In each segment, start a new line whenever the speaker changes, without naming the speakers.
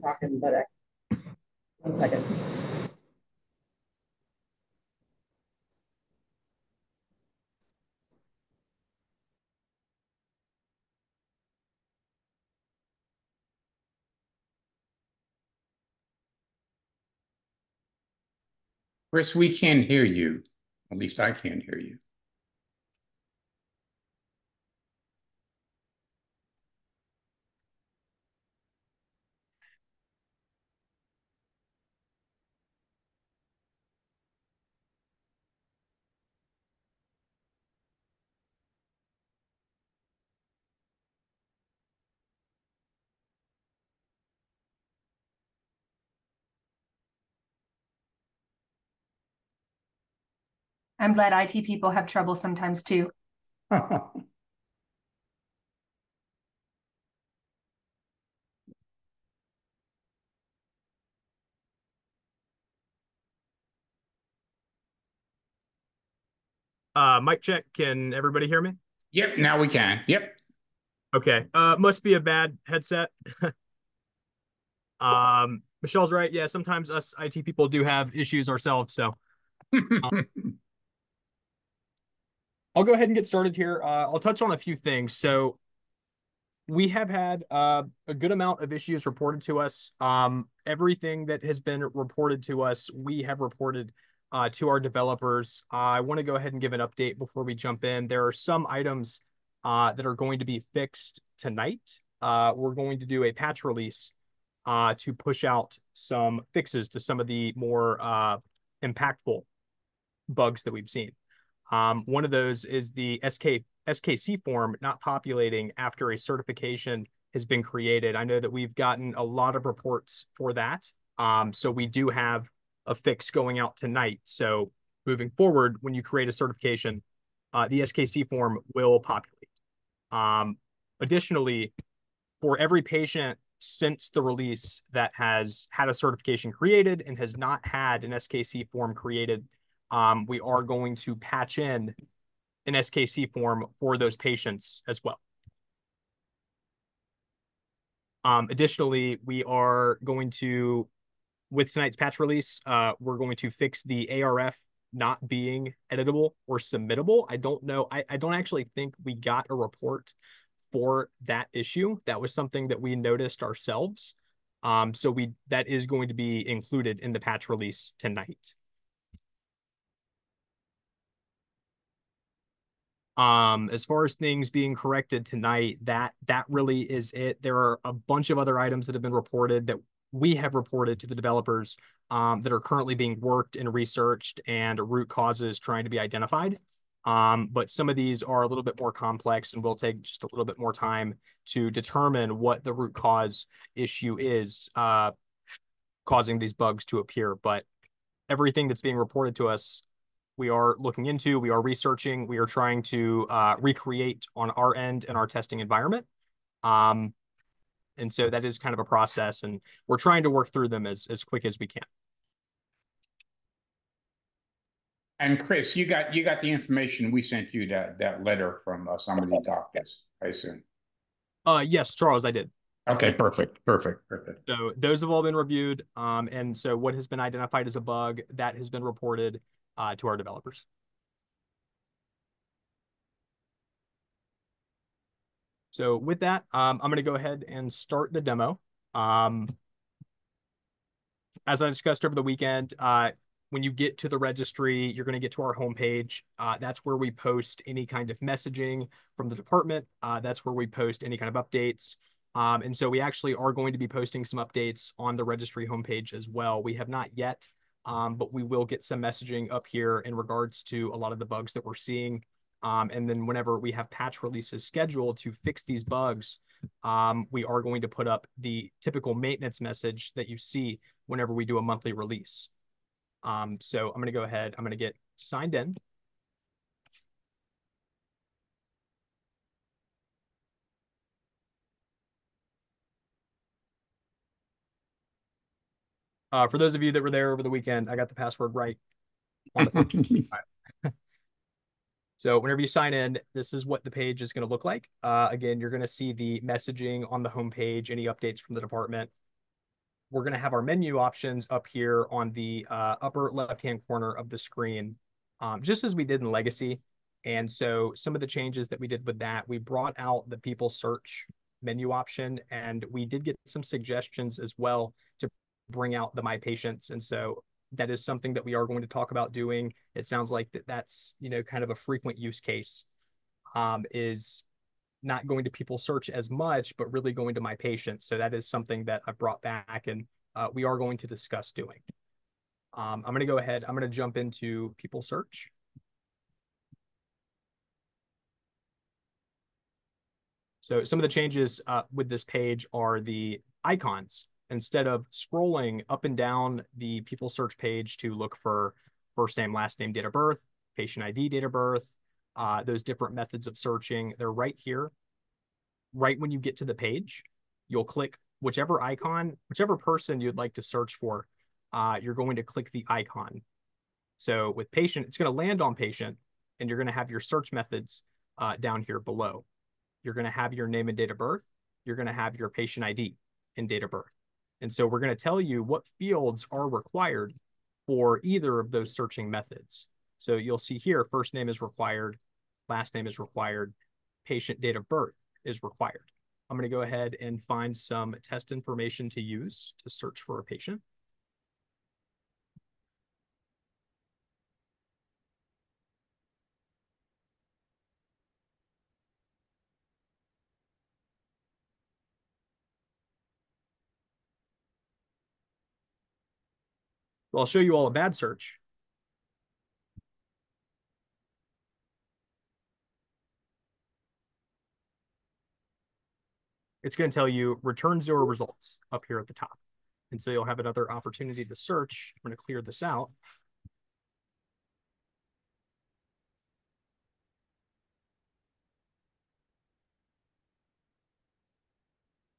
talking, but 1 second.
Chris, we can't hear you. At least I can't hear you.
I'm glad IT people have trouble sometimes too.
Mic check. Can everybody hear me?
Yep, now we can. Yep.
Okay. Must be a bad headset. Michelle's right. Yeah, sometimes us IT people do have issues ourselves. So I'll go ahead and get started here. I'll touch on a few things. So we have had a good amount of issues reported to us. Everything that has been reported to us, we have reported to our developers. I want to go ahead and give an update before we jump in. There are some items that are going to be fixed tonight. We're going to do a patch release to push out some fixes to some of the more impactful bugs that we've seen. One of those is the SKC form not populating after a certification has been created. I know that we've gotten a lot of reports for that. So we do have a fix going out tonight. So moving forward, when you create a certification, the SKC form will populate. Additionally, for every patient since the release that has had a certification created and has not had an SKC form created, we are going to patch in an SKC form for those patients as well. Additionally, we are going to, with tonight's patch release, we're going to fix the ARF not being editable or submittable. I don't know. I don't actually think we got a report for that issue. That was something that we noticed ourselves. So that is going to be included in the patch release tonight. As far as things being corrected tonight, that really is it. There are a bunch of other items that have been reported that we have reported to the developers that are currently being worked and researched and root causes trying to be identified. But some of these are a little bit more complex and will take just a little bit more time to determine what the root cause issue is causing these bugs to appear. But everything that's being reported to us, we are looking into, we are researching, we are trying to recreate on our end in our testing environment. And so that is kind of a process, and we're trying to work through them as quick as we can.
And Chris, you got the information we sent you, that letter from somebody in doctors, I assume.
Yes, Charles, I did.
Okay, perfect.
So those have all been reviewed. And so what has been identified as a bug, that has been reported to our developers. So with that, I'm going to go ahead and start the demo. As I discussed over the weekend, when you get to the registry, you're going to get to our homepage. That's where we post any kind of messaging from the department. That's where we post any kind of updates. And so we actually are going to be posting some updates on the registry homepage as well. We have not yet, but we will get some messaging up here in regards to a lot of the bugs that we're seeing. And then whenever we have patch releases scheduled to fix these bugs, we are going to put up the typical maintenance message that you see whenever we do a monthly release. So I'm going to go ahead. I'm going to get signed in. For those of you that were there over the weekend, I got the password right on the phone. So whenever you sign in, this is what the page is going to look like. Again, you're going to see the messaging on the homepage, any updates from the department. we're going to have our menu options up here on the upper left-hand corner of the screen, just as we did in Legacy. And so some of the changes that we did with that, we brought out the people search menu option, and we did get some suggestions as well to bring out the My Patients. And so that is something that we are going to talk about doing. It sounds like that's, kind of a frequent use case, is not going to people search as much, but really going to My Patients. So that is something that I brought back, and we are going to discuss doing. I'm going to go ahead. I'm going to jump into people search. So some of the changes with this page are the icons. Instead of scrolling up and down the people search page to look for first name, last name, date of birth, patient ID, date of birth, those different methods of searching, they're right here. Right when you get to the page, you'll click whichever icon, whichever person you'd like to search for, you're going to click the icon. So with patient, it's going to land on patient, and you're going to have your search methods down here below. You're going to have your name and date of birth. You're going to have your patient ID and date of birth. And so we're going to tell you what fields are required for either of those searching methods. So you'll see here, first name is required, last name is required, patient date of birth is required. I'm going to go ahead and find some test information to use to search for a patient. Well, I'll show you all a bad search. It's going to tell you return 0 results up here at the top. And so you'll have another opportunity to search. I'm going to clear this out.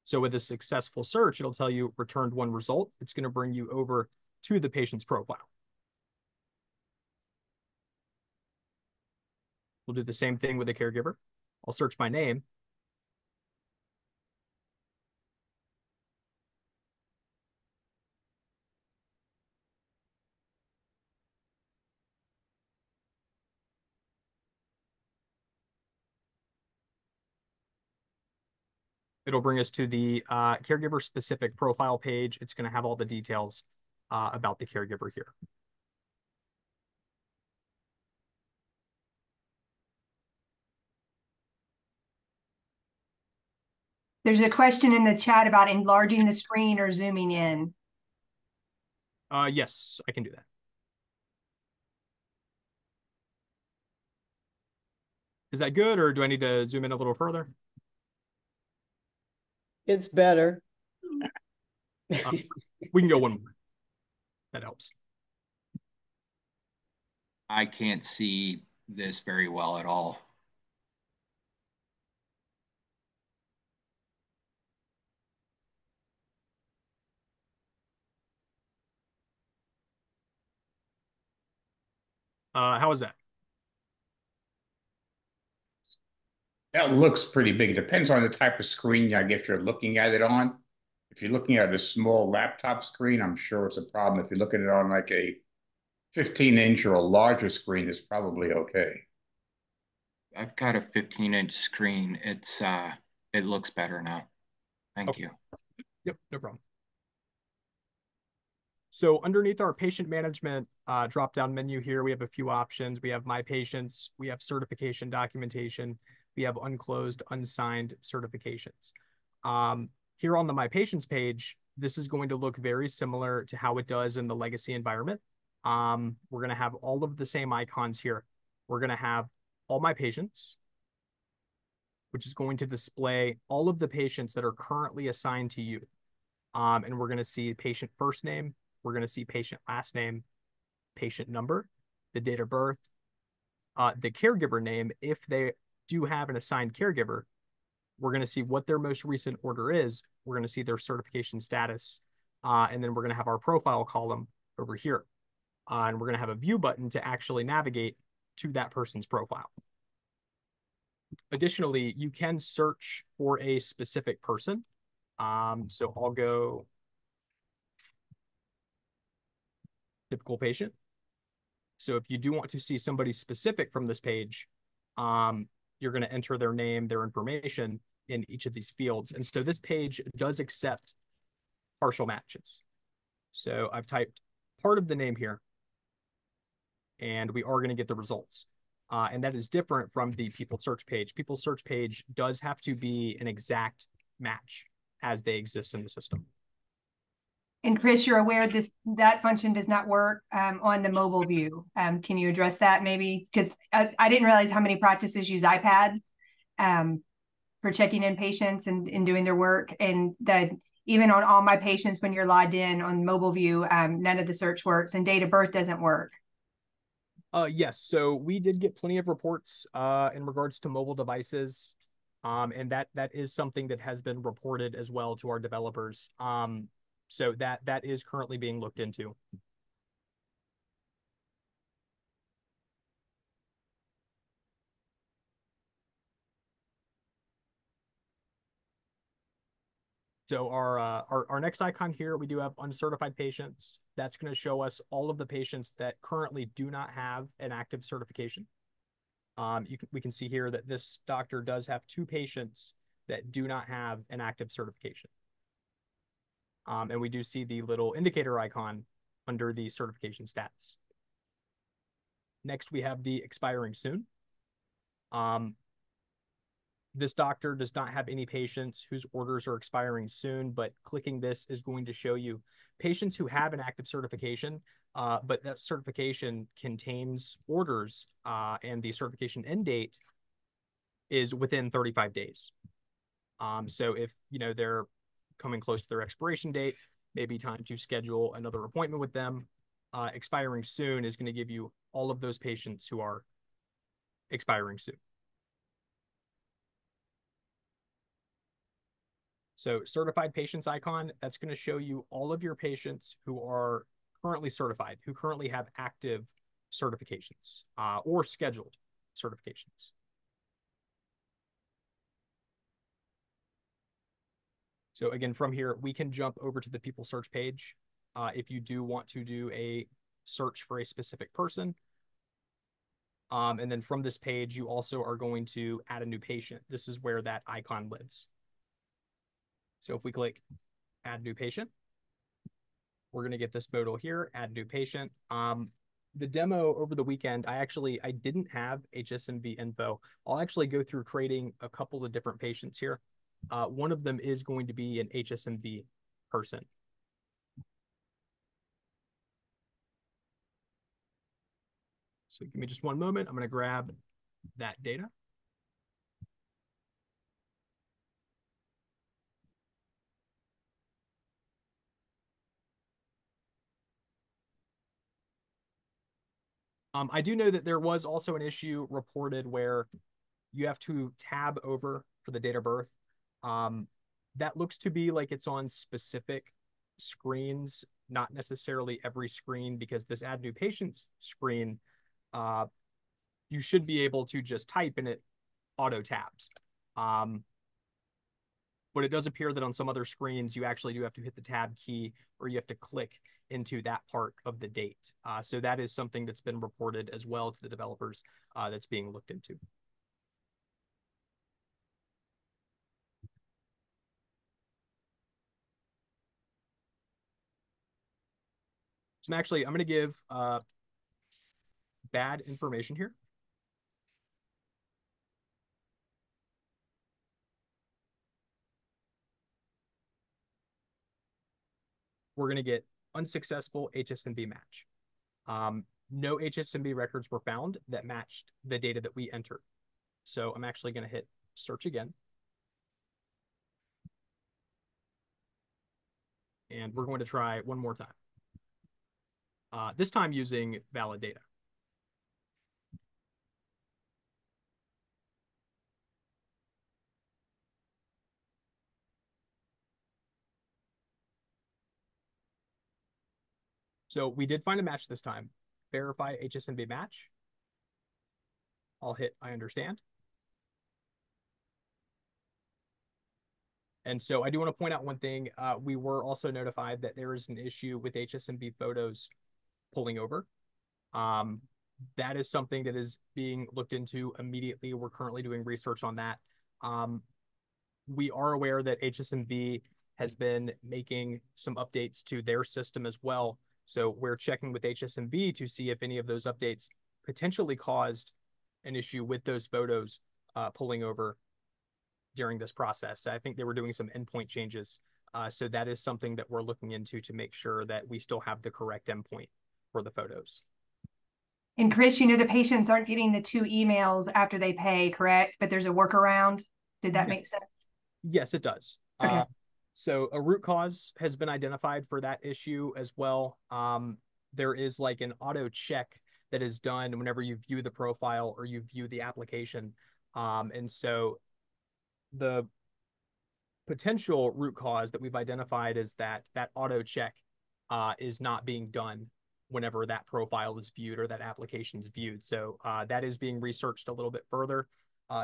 So with a successful search, it'll tell you returned 1 result. It's going to bring you over to the patient's profile. We'll do the same thing with the caregiver. I'll search my name. It'll bring us to the caregiver specific profile page. It's going to have all the details about the caregiver here.
There's a question in the chat about enlarging the screen or zooming in.
Yes, I can do that. Is that good, or do I need to zoom in a little further?
It's better.
We can go one more. That helps.
I can't see this very well at all.
How is that?
That looks pretty big. It depends on the type of screen, I guess, you're looking at it on. If you're looking at a small laptop screen, I'm sure it's a problem. If you're looking at it on like a 15-inch or a larger screen, it's probably okay.
I've got a 15-inch screen. It looks better now. Thank you.
Yep, no problem. So underneath our patient management drop-down menu here, we have a few options. We have My Patients, we have certification documentation, we have unclosed, unsigned certifications. Here on the My Patients page, this is going to look very similar to how it does in the legacy environment. We're going to have all of the same icons here. We're going to have all My Patients, which is going to display all of the patients that are currently assigned to you. And we're going to see patient first name, we're going to see patient last name, patient number, the date of birth, the caregiver name. If they do have an assigned caregiver, we're going to see what their most recent order is. We're going to see their certification status. And then we're going to have our profile column over here. And we're going to have a view button to actually navigate to that person's profile. Additionally, you can search for a specific person. So I'll go typical patient. So if you do want to see somebody specific from this page, you're going to enter their name, their information in each of these fields. And so this page does accept partial matches. So I've typed part of the name here, and we are going to get the results. And that is different from the people search page. People search page does have to be an exact match as they exist in the system.
And Chris, you're aware that function does not work on the mobile view. Can you address that maybe? Because I didn't realize how many practices use iPads for checking in patients and doing their work. And that even on all my patients, when you're logged in on mobile view, none of the search works and date of birth doesn't work.
Yes, so we did get plenty of reports in regards to mobile devices. And that is something that has been reported as well to our developers. So that is currently being looked into. So our next icon here, we do have uncertified patients. That's going to show us all of the patients that currently do not have an active certification. We can see here that this doctor does have 2 patients that do not have an active certification. And we do see the little indicator icon under the certification stats. Next, we have the expiring soon. This doctor does not have any patients whose orders are expiring soon, but clicking this is going to show you patients who have an active certification, but that certification contains orders and the certification end date is within 35 days. So if they're coming close to their expiration date, maybe time to schedule another appointment with them. Expiring soon is going to give you all of those patients who are expiring soon. So certified patients icon, that's going to show you all of your patients who are currently certified, who currently have active certifications or scheduled certifications. So again, from here, we can jump over to the people search page. If you do want to do a search for a specific person. And then from this page, you also are going to add a new patient. This is where that icon lives. So if we click add new patient, we're going to get this photo here, add new patient. The demo over the weekend, I didn't have HSMV info. I'll actually go through creating a couple of different patients here. One of them is going to be an HSMV person. So give me just one moment. I'm going to grab that data. I do know that there was also an issue reported where you have to tab over for the date of birth. That looks to be like it's on specific screens, not necessarily every screen, because this add new patients screen, you should be able to just type and it auto tabs. But it does appear that on some other screens, you actually do have to hit the tab key or you have to click into that part of the date. So that is something that's been reported as well to the developers that's being looked into. So I'm going to give bad information here. We're going to get unsuccessful HSMV match. No HSMV records were found that matched the data that we entered. So I'm actually going to hit search again. And we're going to try one more time. This time using valid data. So we did find a match this time. Verify HSMV match. I'll hit I understand. And so I do want to point out one thing. We were also notified that there is an issue with HSMV photos pulling over. That is something that is being looked into immediately. We're currently doing research on that. We are aware that HSMV has been making some updates to their system as well. So we're checking with HSMV to see if any of those updates potentially caused an issue with those photos pulling over during this process. I think they were doing some endpoint changes. So that is something that we're looking into to make sure that we still have the correct endpoint for the photos.
And Chris, you know, the patients aren't getting the 2 emails after they pay, correct? But there's a workaround. Did that make sense?
Yes, it does.
Okay.
So a root cause has been identified for that issue as well. There is like an auto check that is done whenever you view the profile or you view the application. And so the potential root cause that we've identified is that auto check is not being done whenever that profile is viewed or that application is viewed. So that is being researched a little bit further.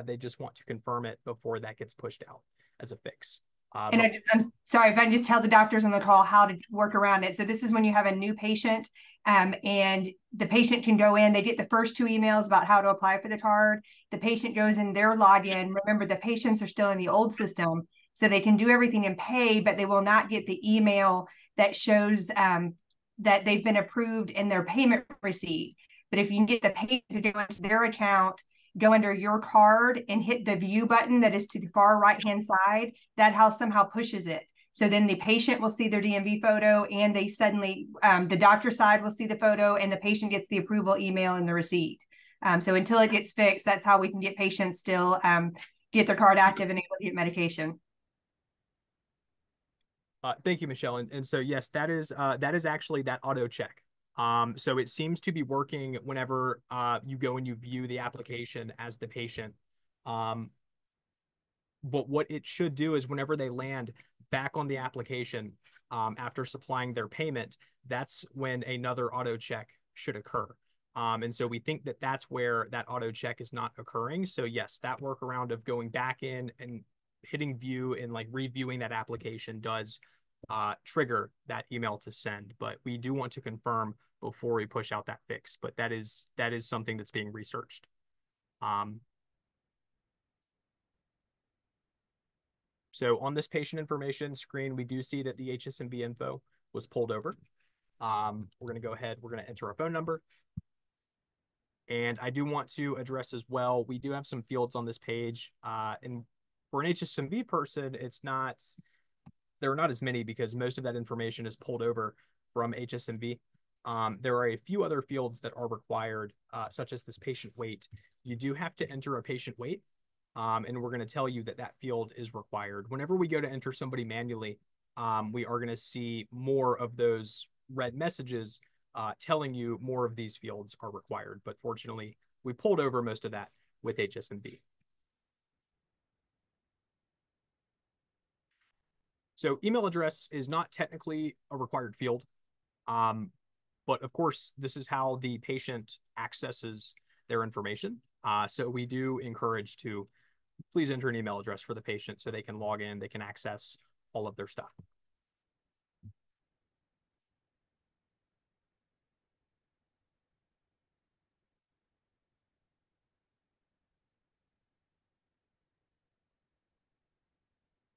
They just want to confirm it before that gets pushed out as a fix.
And I'm sorry if I just tell the doctors on the call how to work around it. So this is when you have a new patient and the patient can go in, they get the first 2 emails about how to apply for the card. The patient goes in their login. Remember, the patients are still in the old system, so they can do everything and pay, but they will not get the email that shows that they've been approved in their payment receipt. But if you can get the patient to go into their account, go under your card and hit the view button that is to the far right-hand side, that somehow pushes it. So then the patient will see their DMV photo and they suddenly, the doctor side will see the photo and the patient gets the approval email and the receipt. So until it gets fixed, that's how we can get patients still get their card active and able to get medication.
Thank you, Michelle. And so, yes, that is actually that auto check. So it seems to be working whenever you go and you view the application as the patient. But what it should do is whenever they land back on the application after supplying their payment, that's when another auto check should occur. And so we think that that's where that auto check is not occurring. So yes, that workaround of going back in and hitting view and like reviewing that application does trigger that email to send. But we do want to confirm before we push out that fix. But that is something that's being researched. So on this patient information screen, we do see that the HSMB info was pulled over. We're going to go ahead. We're going to enter our phone number. And I do want to address as well, we do have some fields on this page. And for an HSMB person, there are not as many because most of that information is pulled over from HSMB. There are a few other fields that are required, such as this patient weight. You do have to enter a patient weight, and we're going to tell you that that field is required. Whenever we go to enter somebody manually, we are going to see more of those red messages telling you more of these fields are required. But fortunately, we pulled over most of that with HSMB. So email address is not technically a required field. But of course, this is how the patient accesses their information. So we do encourage to please enter an email address for the patient so they can log in, they can access all of their stuff.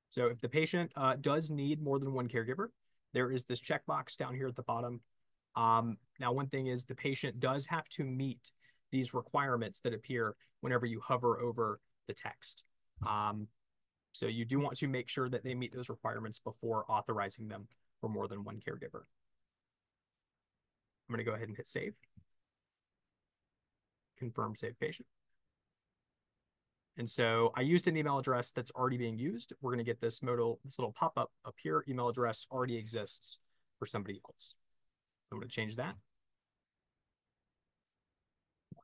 So if the patient does need more than one caregiver, there is this checkbox down here at the bottom. Now, one thing is the patient does have to meet these requirements that appear whenever you hover over the text. So you do want to make sure that they meet those requirements before authorizing them for more than one caregiver. I'm going to go ahead and hit save. Confirm save patient. And so I used an email address that's already being used. We're going to get this little pop-up up here. Email address already exists for somebody else. I'm going to change that.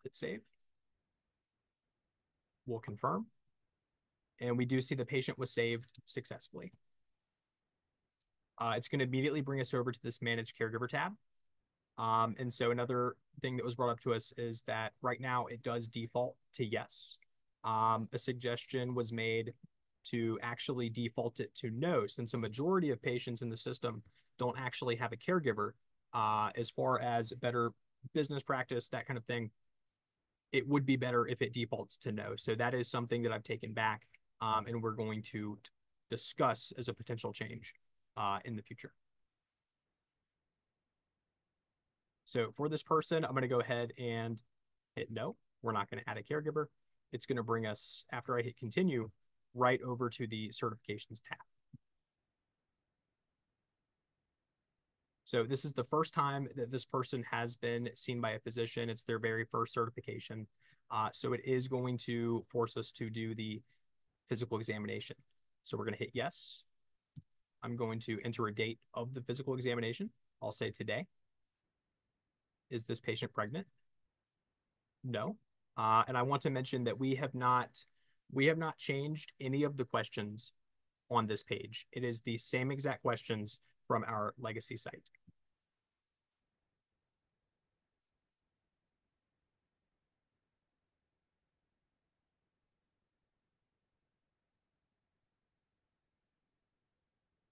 Hit save. We'll confirm. And we do see the patient was saved successfully. It's going to immediately bring us over to this Manage Caregiver tab. And so another thing that was brought up to us is that right now it does default to yes. A suggestion was made to actually default it to no, since a majority of patients in the system don't actually have a caregiver. As far as better business practice, that kind of thing, it would be better if it defaults to no. So that is something that I've taken back, and we're going to discuss as a potential change in the future. So for this person, I'm going to go ahead and hit no. We're not going to add a caregiver. It's going to bring us, after I hit continue, right over to the certifications tab. So this is the first time that this person has been seen by a physician. It's their very first certification. So it is going to force us to do the physical examination. So we're going to hit yes. I'm going to enter a date of the physical examination. I'll say today. Is this patient pregnant? No. And I want to mention that we have not changed any of the questions on this page. It is the same exact questions from our legacy site.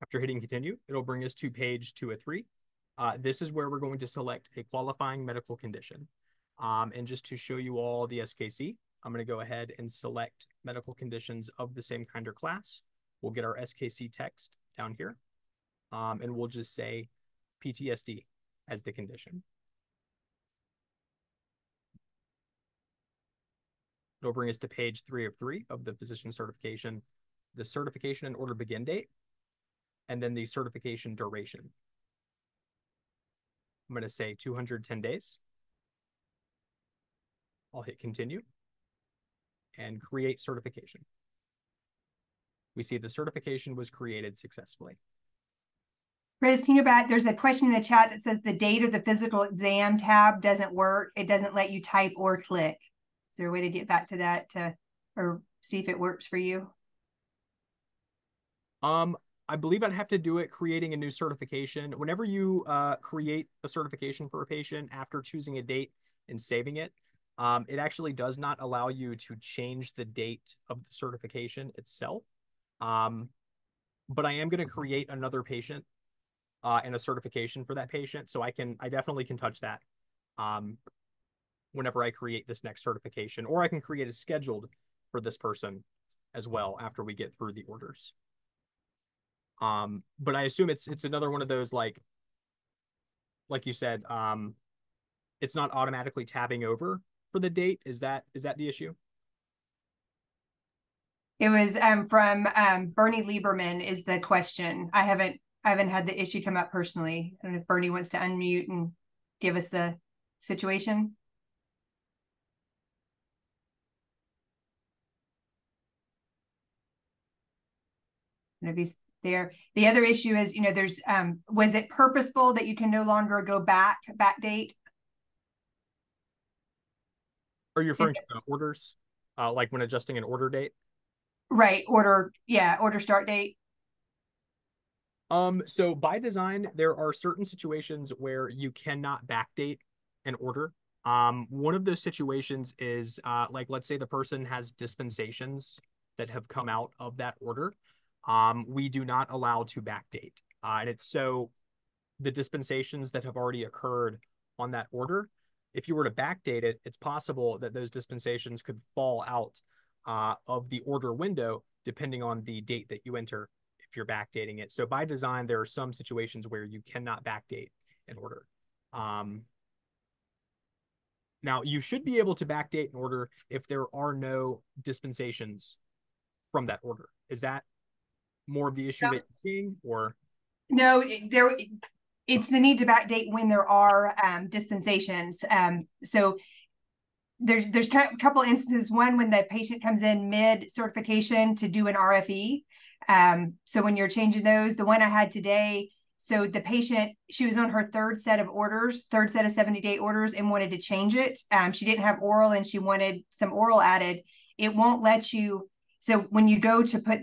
After hitting continue, it'll bring us to page 203. This is where we're going to select a qualifying medical condition. And just to show you all the SKC, I'm going to go ahead and select medical conditions of the same kind or class. We'll get our SKC text down here, and we'll just say PTSD as the condition. It'll bring us to page 3 of 3 of the physician certification, the certification and order begin date, and then the certification duration. I'm going to say 210 days. I'll hit continue and create certification. We see the certification was created successfully.
Chris, can you back? There's a question in the chat that says the date of the physical exam tab doesn't work. It doesn't let you type or click. Is there a way to get back to that or see if it works for you?
I believe I'd have to do it creating a new certification. Whenever you create a certification for a patient after choosing a date and saving it, it actually does not allow you to change the date of the certification itself. But I am going to create another patient and a certification for that patient. So I definitely can touch that whenever I create this next certification, or I can create a scheduled for this person as well after we get through the orders. But I assume it's another one of those, like you said, it's not automatically tabbing over for the date. Is that the issue?
It was from Bernie Lieberman is the question. I haven't had the issue come up personally. I don't know if Bernie wants to unmute and give us the situation. If he's there. The other issue is, there's was it purposeful that you can no longer go backdate?
Are you referring to the orders, like when adjusting an order date?
Right, order start date.
So by design, there are certain situations where you cannot backdate an order. One of those situations is like, let's say the person has dispensations that have come out of that order. We do not allow to backdate. And it's so the dispensations that have already occurred on that order, if you were to backdate it, it's possible that those dispensations could fall out of the order window, depending on the date that you enter, if you're backdating it. So by design, there are some situations where you cannot backdate an order. Now, you should be able to backdate an order if there are no dispensations from that order. Is that more of the issue that you're seeing, or?
No, it's the need to backdate when there are dispensations. So there's a couple instances. One, when the patient comes in mid certification to do an RFE. So when you're changing those, the one I had today, so the patient, she was on her third set of 70-day orders, and wanted to change it. She didn't have oral and she wanted some oral added. It won't let you. So when you go to put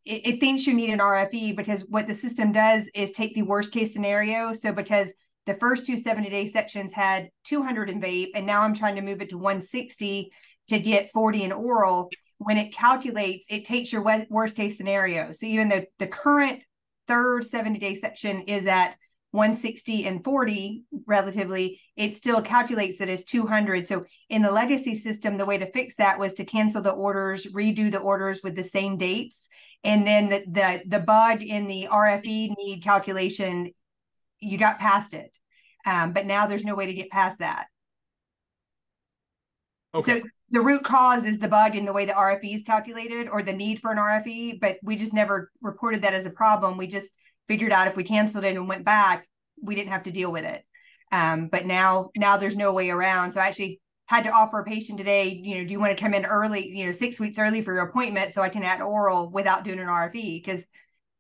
it thinks you need an RFE, because what the system does is take the worst case scenario. So because the first two 70-day sections had 200 in vape, and now I'm trying to move it to 160 to get 40 in oral. When it calculates, it takes your worst case scenario. So even the current third 70-day section is at 160 and 40 relatively, it still calculates it as 200. So in the legacy system, the way to fix that was to cancel the orders, redo the orders with the same dates. And then the bug in the RFE need calculation, you got past it. But now there's no way to get past that.
Okay.
So the root cause is the bug in the way the RFE is calculated, or the need for an RFE, but we just never reported that as a problem. We just figured out if we canceled it and went back, we didn't have to deal with it. But now there's no way around. So I actually had to offer a patient today, do you want to come in early, 6 weeks early for your appointment so I can add oral without doing an RFE, because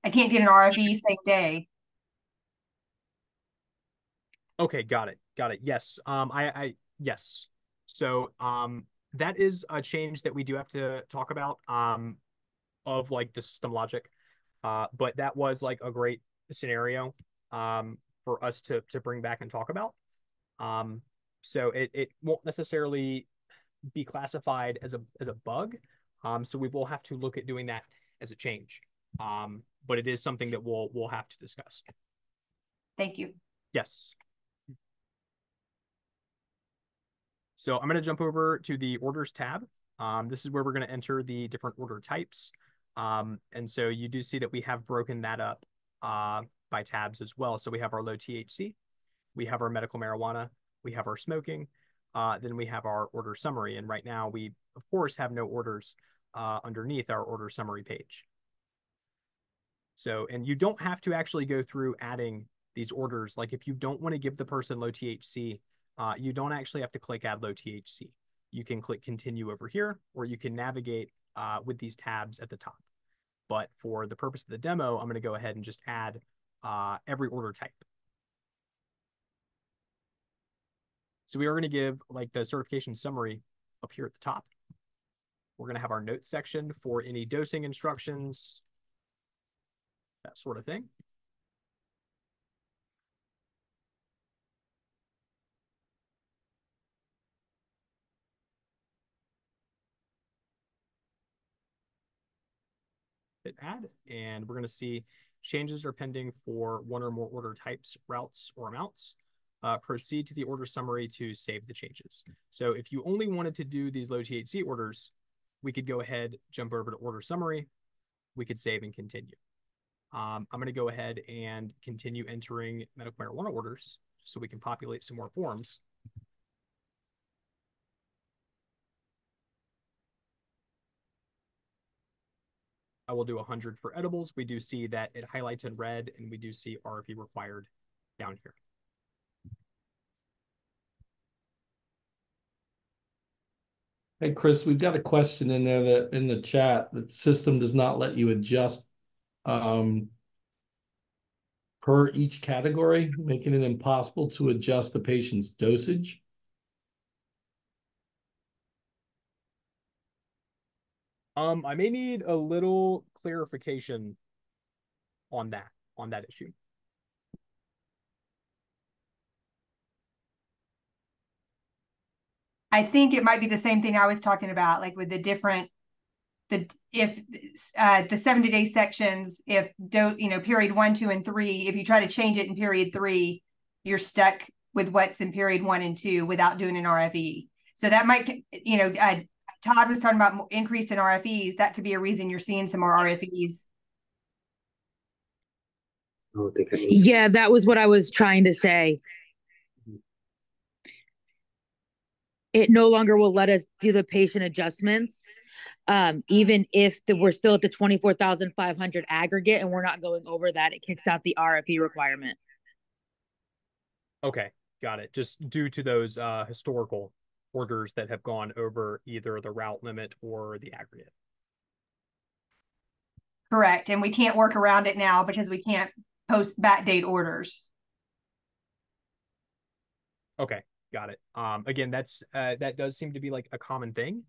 I can't get an RFE same day.
Okay, got it. Yes. Yes. So that is a change that we do have to talk about of like the system logic. But that was like a great scenario for us to bring back and talk about. So it won't necessarily be classified as a bug. So we will have to look at doing that as a change. But it is something that we'll have to discuss.
Thank you.
Yes. So I'm going to jump over to the orders tab. This is where we're going to enter the different order types. And so you do see that we have broken that up by tabs as well. So we have our low THC, we have our medical marijuana, we have our smoking, then we have our order summary. And right now we, of course, have no orders underneath our order summary page. So, and you don't have to actually go through adding these orders. Like if you don't want to give the person low THC, you don't actually have to click add low THC. You can click continue over here, or you can navigate with these tabs at the top. But for the purpose of the demo, I'm going to go ahead and just add every order type. So we are going to give like the certification summary up here at the top. We're going to have our notes section for any dosing instructions, that sort of thing. Hit add, and we're going to see changes are pending for one or more order types, routes, or amounts. Proceed to the order summary to save the changes. So if you only wanted to do these low THC orders, we could go ahead, jump over to order summary. We could save and continue. I'm going to go ahead and continue entering medical marijuana orders so we can populate some more forms. I will do 100 for edibles. We do see that it highlights in red, and we do see RFE required down here.
Hey, Chris, we've got a question in there that in the chat that the system does not let you adjust per each category, making it impossible to adjust the patient's dosage.
I may need a little clarification on that issue.
I think it might be the same thing I was talking about, like with the different, the 70-day sections, if period 1, 2, and 3, if you try to change it in period 3, you're stuck with what's in period 1 and 2 without doing an RFE. So that might, Todd was talking about increase in RFEs. That could be a reason you're seeing some more RFEs.
Yeah, that was what I was trying to say. It no longer will let us do the patient adjustments, even if we're still at the 24,500 aggregate and we're not going over that. It kicks out the RFE requirement.
Okay, got it. Just due to those historical orders that have gone over either the route limit or the aggregate.
Correct. And we can't work around it now because we can't post backdate orders.
Okay, got it. Again, that does seem to be like a common thing.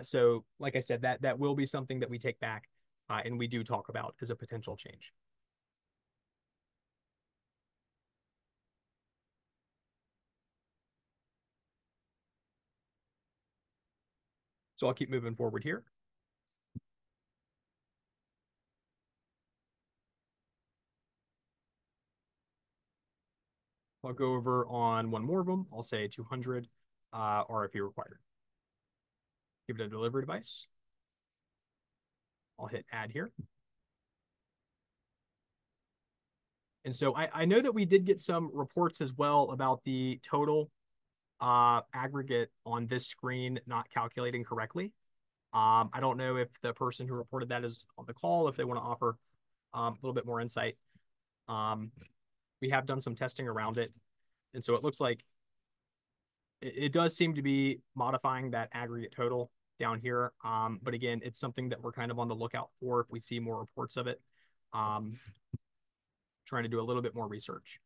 So like I said, that will be something that we take back and we do talk about as a potential change. So I'll keep moving forward here. I'll go over on one more of them. I'll say 200 RFE required. Give it a delivery device. I'll hit add here. And so I know that we did get some reports as well about the total aggregate on this screen not calculating correctly. I don't know if the person who reported that is on the call, if they want to offer a little bit more insight. We have done some testing around it. And so it looks like it does seem to be modifying that aggregate total down here. But again, it's something that we're kind of on the lookout for if we see more reports of it. Trying to do a little bit more research.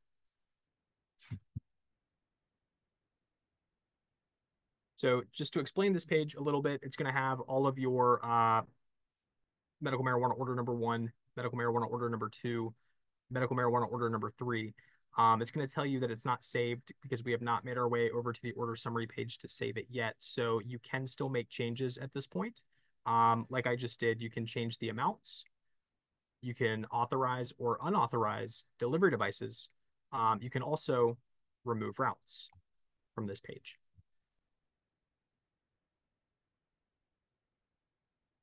So just to explain this page a little bit, it's going to have all of your medical marijuana order number 1, medical marijuana order number 2, medical marijuana order number 3. It's going to tell you that it's not saved because we have not made our way over to the order summary page to save it yet. So you can still make changes at this point. Like I just did, you can change the amounts. You can authorize or unauthorize delivery devices. You can also remove routes from this page.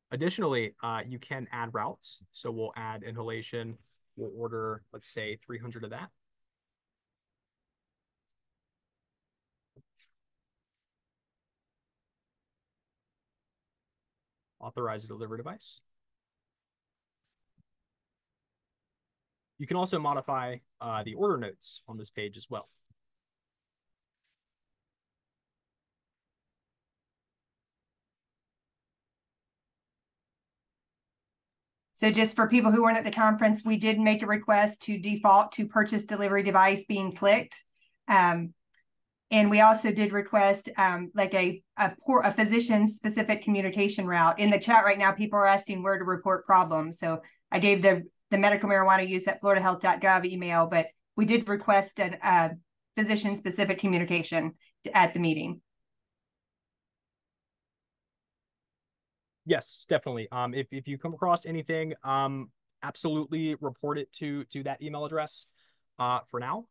Additionally, you can add routes. So we'll add inhalation. We'll order, let's say, 300 of that. Authorize a delivery device. You can also modify the order notes on this page as well.
So just for people who weren't at the conference, we did make a request to default to purchase delivery device being clicked. And we also did request like a physician specific communication route. In the chat right now, people are asking where to report problems. So I gave the medical marijuana use at floridahealth.gov email, but we did request a physician specific communication at the meeting.
Yes, definitely. If you come across anything, absolutely report it to that email address. For now,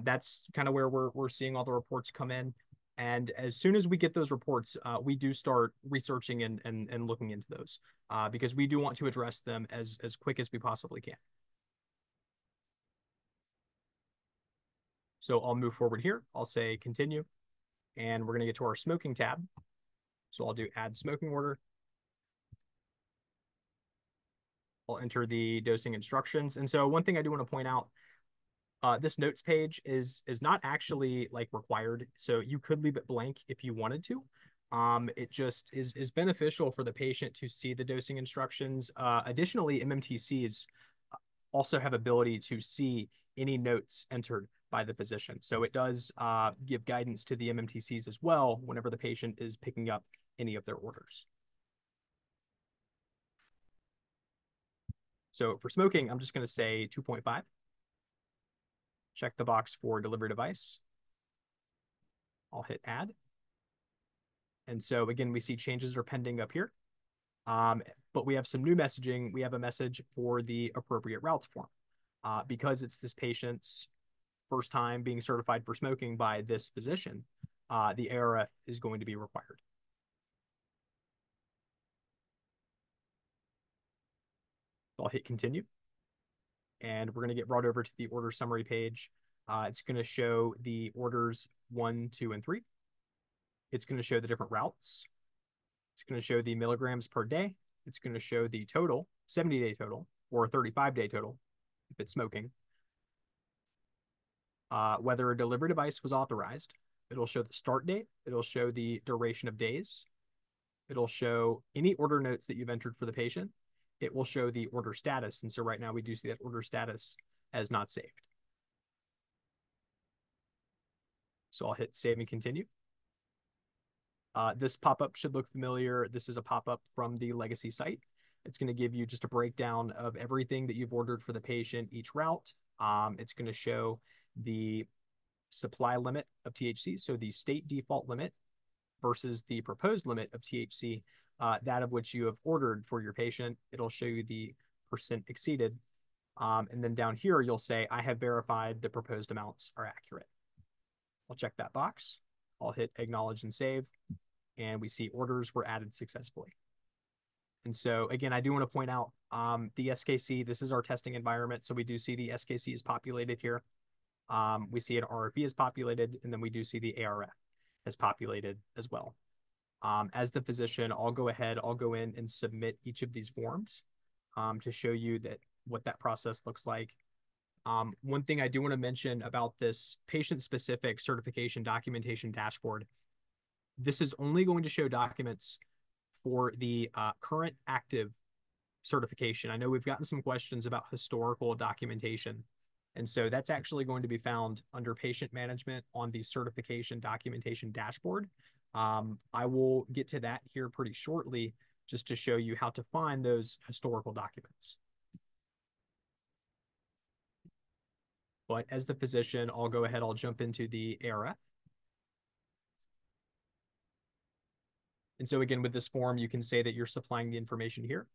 that's kind of where we're seeing all the reports come in. And as soon as we get those reports, we do start researching and looking into those because we do want to address them as quick as we possibly can. So I'll move forward here. I'll say continue, and we're going to get to our smoking tab. So I'll do add smoking order. I'll enter the dosing instructions. And so one thing I do want to point out, this notes page is not actually like required. So you could leave it blank if you wanted to. It just is beneficial for the patient to see the dosing instructions. Additionally, MMTCs also have ability to see any notes entered by the physician. So it does give guidance to the MMTCs as well whenever the patient is picking up any of their orders. So for smoking, I'm just going to say 2.5. Check the box for delivery device. I'll hit add. And so again, we see changes are pending up here. But we have some new messaging. We have a message for the appropriate routes form. Because it's this patient's first time being certified for smoking by this physician, the ARF is going to be required. I'll hit continue. And we're going to get brought over to the order summary page. It's going to show the orders 1, 2, and 3. It's going to show the different routes. It's going to show the milligrams per day. It's going to show the total, 70-day total, or 35-day total, if it's smoking. Whether a delivery device was authorized. It'll show the start date. It'll show the duration of days. It'll show any order notes that you've entered for the patient. It will show the order status. And so right now we do see that order status as not saved. So I'll hit save and continue. This pop-up should look familiar. This is a pop-up from the legacy site. It's going to give you just a breakdown of everything that you've ordered for the patient, each route. It's going to show the supply limit of THC, so the state default limit versus the proposed limit of THC, that of which you have ordered for your patient. It'll show you the percent exceeded. And then down here, you'll say, I have verified the proposed amounts are accurate. I'll check that box. I'll hit acknowledge and save, and we see orders were added successfully. And so again, I do want to point out the SKC, this is our testing environment. So we do see the SKC is populated here. We see an RFE is populated, and then we do see the ARF is populated as well. As the physician, I'll go in and submit each of these forms to show you that what that process looks like. One thing I do want to mention about this patient-specific certification documentation dashboard, this is only going to show documents for the current active certification. I know we've gotten some questions about historical documentation. And so that's actually going to be found under patient management on the certification documentation dashboard. I will get to that here pretty shortly just to show you how to find those historical documents. But as the physician, I'll jump into the ARF. And so again, with this form, you can say that you're supplying the information here,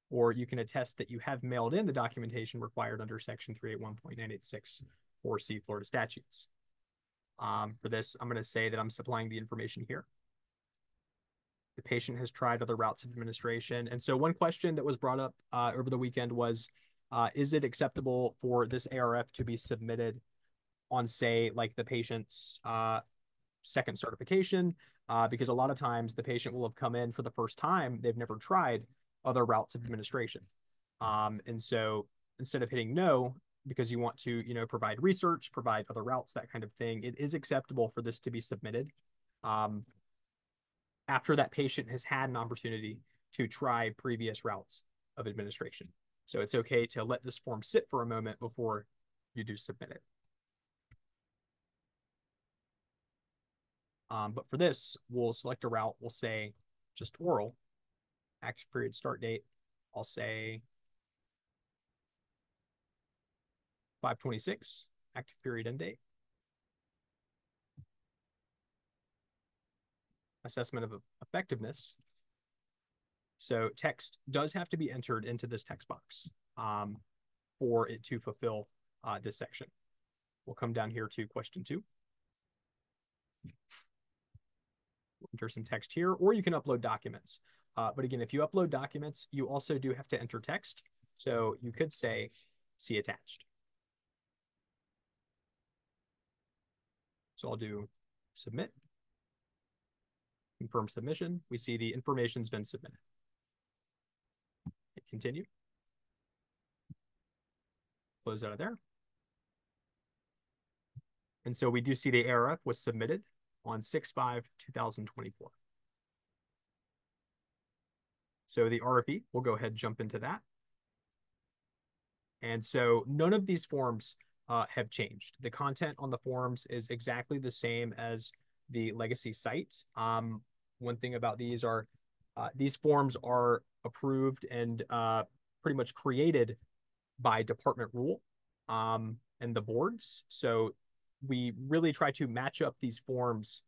or you can attest that you have mailed in the documentation required under section 381.986 4C Florida statutes. For this, I'm going to say that I'm supplying the information here. The patient has tried other routes of administration. And so one question that was brought up over the weekend was, is it acceptable for this ARF to be submitted on, say, like the patient's second certification? Because a lot of times the patient will have come in for the first time, they've never tried other routes of administration. And so instead of hitting no, because you want to, provide research, provide other routes, that kind of thing, it is acceptable for this to be submitted after that patient has had an opportunity to try previous routes of administration. So it's okay to let this form sit for a moment before you do submit it. But for this, we'll select a route. We'll say just oral, active period start date. I'll say 5/26, active period end date. Assessment of effectiveness. So text does have to be entered into this text box for it to fulfill this section. We'll come down here to question 2. We'll enter some text here, or you can upload documents. But again, if you upload documents, you also do have to enter text. So you could say, see attached. So I'll do submit. Confirm submission. We see the information's been submitted. Hit continue. Close out of there. And so we do see the ARF was submitted on 6/5/2024. So the RFE, we'll go ahead and jump into that. And so none of these forms have changed. The content on the forms is exactly the same as the legacy site. One thing about these are these forms are approved and pretty much created by department rule and the boards. So we really try to match up these forms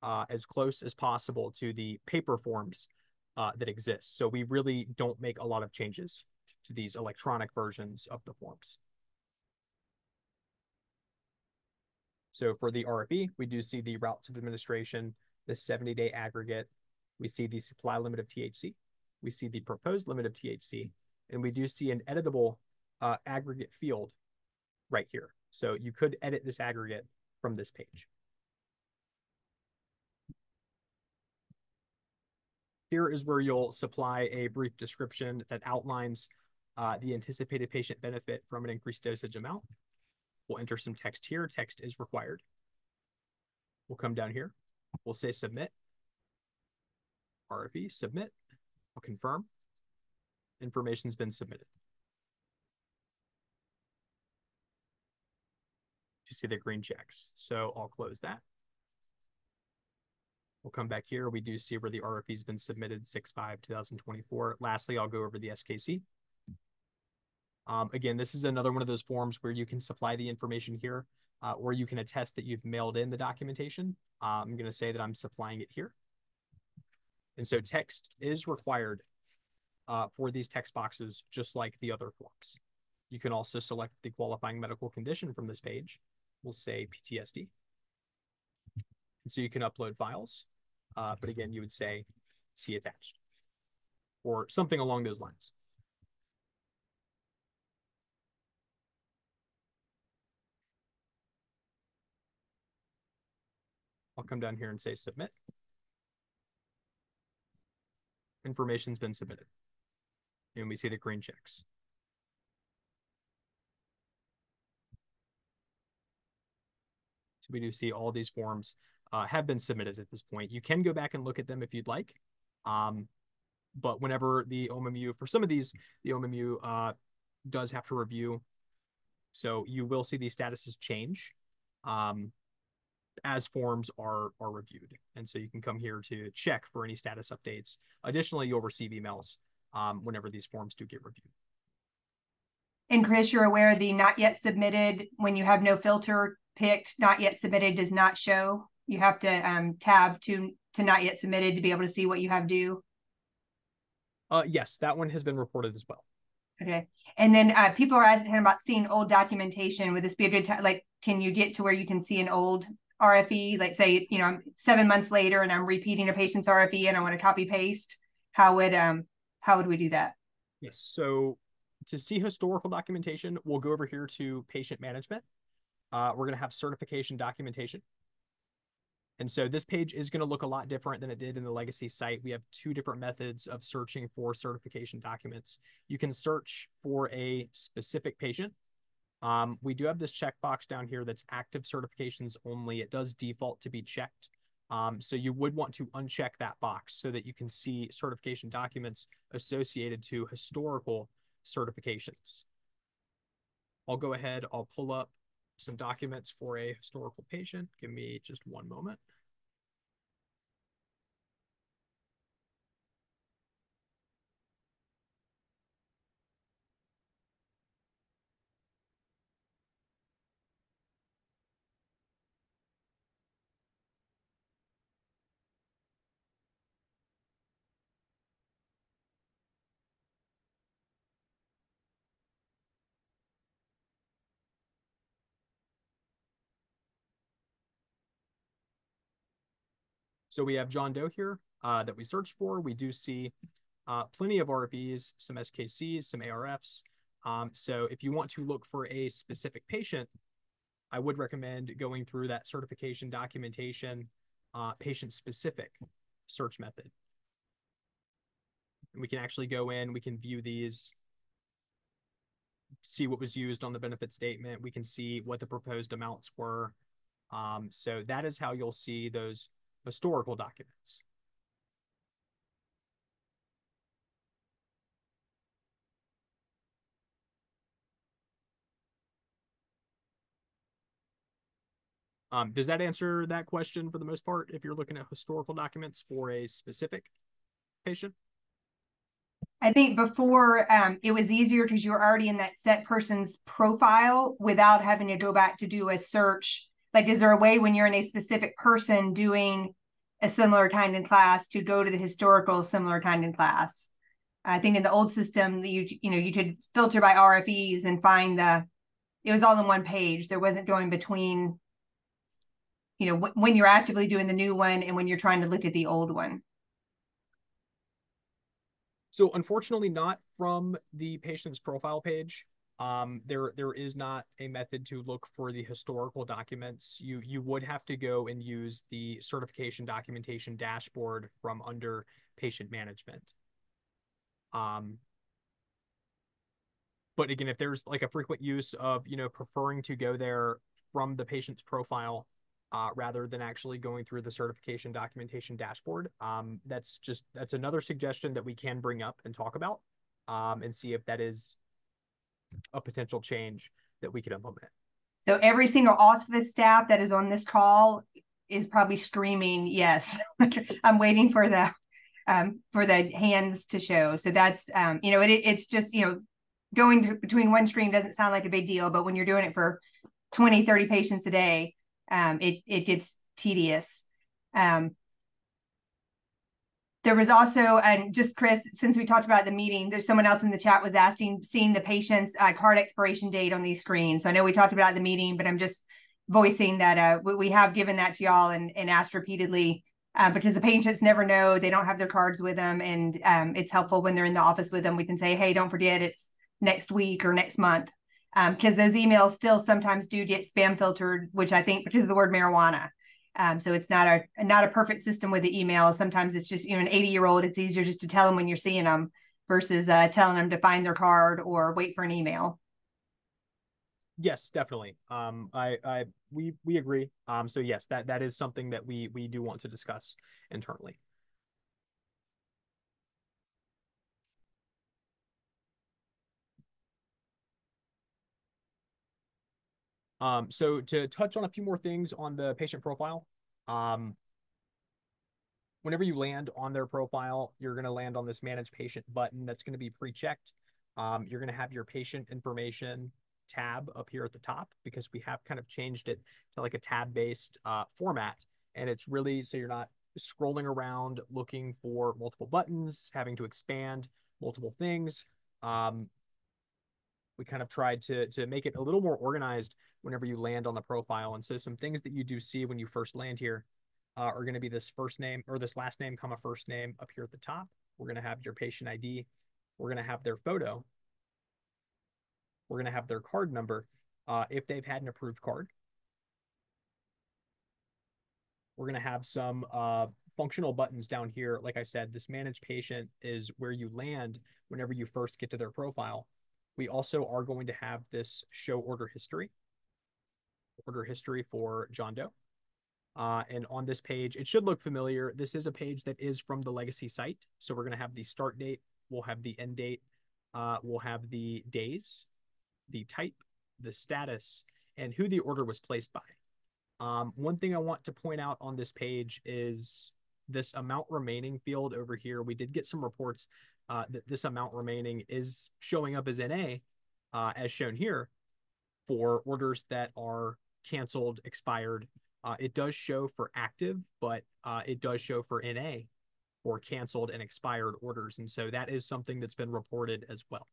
as close as possible to the paper forms that exist. So we really don't make a lot of changes to these electronic versions of the forms. So for the RFE, we do see the routes of administration, the 70-day aggregate. We see the supply limit of THC. We see the proposed limit of THC. And we do see an editable aggregate field right here. So you could edit this aggregate from this page. Here is where you'll supply a brief description that outlines the anticipated patient benefit from an increased dosage amount. We'll enter some text here. Text is required. We'll come down here. We'll say submit. RFE, submit. I'll confirm. Information's been submitted. You see the green checks. So I'll close that. We'll come back here. We do see where the RFE has been submitted 6/5/2024. Lastly, I'll go over the SKC. Again, this is another one of those forms where you can supply the information here, or you can attest that you've mailed in the documentation. I'm going to say that I'm supplying it here. And so text is required for these text boxes, just like the other forms. You can also select the qualifying medical condition from this page. We'll say PTSD. And so you can upload files, but again, you would say see attached or something along those lines. I'll come down here and say submit. Information's been submitted. And we see the green checks. So we do see all these forms have been submitted at this point. You can go back and look at them if you'd like. But whenever the OMMU, for some of these, the OMMU does have to review. So you will see these statuses change as forms are reviewed. And so you can come here to check for any status updates. Additionally, you'll receive emails whenever these forms do get reviewed.
And Chris, you're aware the not yet submitted, when you have no filter picked, not yet submitted does not show. You have to tab to not yet submitted to be able to see what you have due.
Yes, that one has been reported as well.
Okay. And then people are asking about seeing old documentation. Would this be a good time? Like, can you get to where you can see an old RFE? Like say, you know, I'm 7 months later and I'm repeating a patient's RFE and I want to copy paste. How would we do that?
Yes. So to see historical documentation, we'll go over here to patient management. We're going to have certification documentation. And so this page is going to look a lot different than it did in the legacy site. We have two different methods of searching for certification documents. You can search for a specific patient. We do have this checkbox down here that's active certifications only. It does default to be checked. So you would want to uncheck that box so that you can see certification documents associated to historical certifications. I'll go ahead, I'll pull up some documents for a historical patient. Give me just one moment. So we have John Doe here that we searched for. We do see plenty of RFEs, some SKCs, some ARFs. So if you want to look for a specific patient, I would recommend going through that certification documentation, patient-specific search method. And we can actually go in, we can view these, see what was used on the benefit statement. We can see what the proposed amounts were. So that is how you'll see those historical documents. Does that answer that question for the most part if you're looking at historical documents for a specific patient?
I think before it was easier because you were already in that set person's profile without having to go back to do a search. Like, is there a way when you're in a specific person doing a similar kind in class to go to the historical similar kind in class? I think in the old system, you could filter by RFEs and find it was all in one page. There wasn't going between, when you're actively doing the new one and when you're trying to look at the old one.
So unfortunately, not from the patient's profile page. There is not a method to look for the historical documents. You would have to go and use the certification documentation dashboard from under patient management. But again, if there's like a frequent use of, preferring to go there from the patient's profile, rather than actually going through the certification documentation dashboard. That's another suggestion that we can bring up and talk about and see if that is a potential change that we could implement. So
every single office staff that is on this call is probably screaming, yes. I'm waiting for the hands to show. So that's, it's just, going between one screen doesn't sound like a big deal, but when you're doing it for 20, 30 patients a day, it gets tedious. There was also, and just Chris, since we talked about the meeting, there's someone else in the chat was asking, seeing the patient's card expiration date on these screens. So I know we talked about the meeting, but I'm just voicing that we have given that to y'all and asked repeatedly, because the patients never know, they don't have their cards with them, and it's helpful when they're in the office with them. We can say, hey, don't forget, it's next week or next month, because those emails still sometimes do get spam filtered, which I think because of the word marijuana. So it's not a perfect system with the email. Sometimes it's just, an 80-year-old, it's easier just to tell them when you're seeing them versus telling them to find their card or wait for an email.
Yes, definitely. We agree. So yes, that is something that we do want to discuss internally. So to touch on a few more things on the patient profile, whenever you land on their profile, you're going to land on this manage patient button that's going to be pre-checked. You're going to have your patient information tab up here at the top, because we have kind of changed it to like a tab-based format. And it's really so you're not scrolling around looking for multiple buttons, having to expand multiple things. We kind of tried to make it a little more organized whenever you land on the profile. And so some things that you do see when you first land here are going to be this first name or this last name, comma, first name up here at the top. We're going to have your patient ID. We're going to have their photo. We're going to have their card number if they've had an approved card. We're going to have some functional buttons down here. Like I said, this manage patient is where you land whenever you first get to their profile. We also are going to have this show order history for John Doe. And on this page, it should look familiar. This is a page that is from the legacy site. So we're going to have the start date. We'll have the end date. We'll have the days, the type, the status, and who the order was placed by. One thing I want to point out on this page is this amount remaining field over here. We did get some reports that this amount remaining is showing up as NA, as shown here, for orders that are canceled, expired. It does show for active, but it does show for NA for canceled and expired orders. And so that is something that's been reported as well.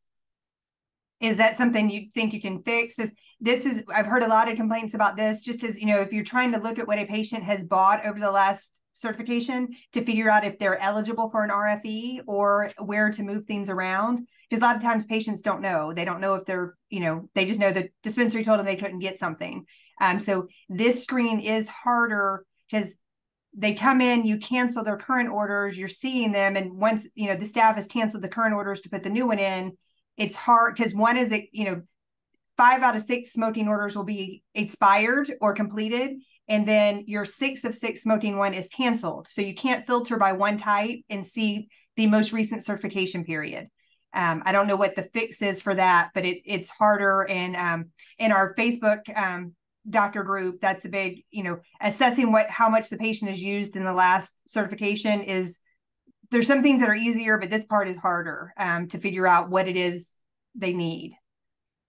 Is that something you think you can fix? I've heard a lot of complaints about this, just as, if you're trying to look at what a patient has bought over the last certification to figure out if they're eligible for an RFE or where to move things around. Because a lot of times patients don't know. They don't know if they're, they just know the dispensary told them they couldn't get something. So this screen is harder because they come in, you cancel their current orders, you're seeing them. And once, the staff has canceled the current orders to put the new one in, it's hard because one is, 5 out of 6 smoking orders will be expired or completed. And then your 6 of 6 smoking one is canceled. So you can't filter by one type and see the most recent certification period. I don't know what the fix is for that, but it's harder. And in our Facebook doctor group, that's a big, assessing how much the patient has used in the last certification is, there's some things that are easier, but this part is harder to figure out what it is they need.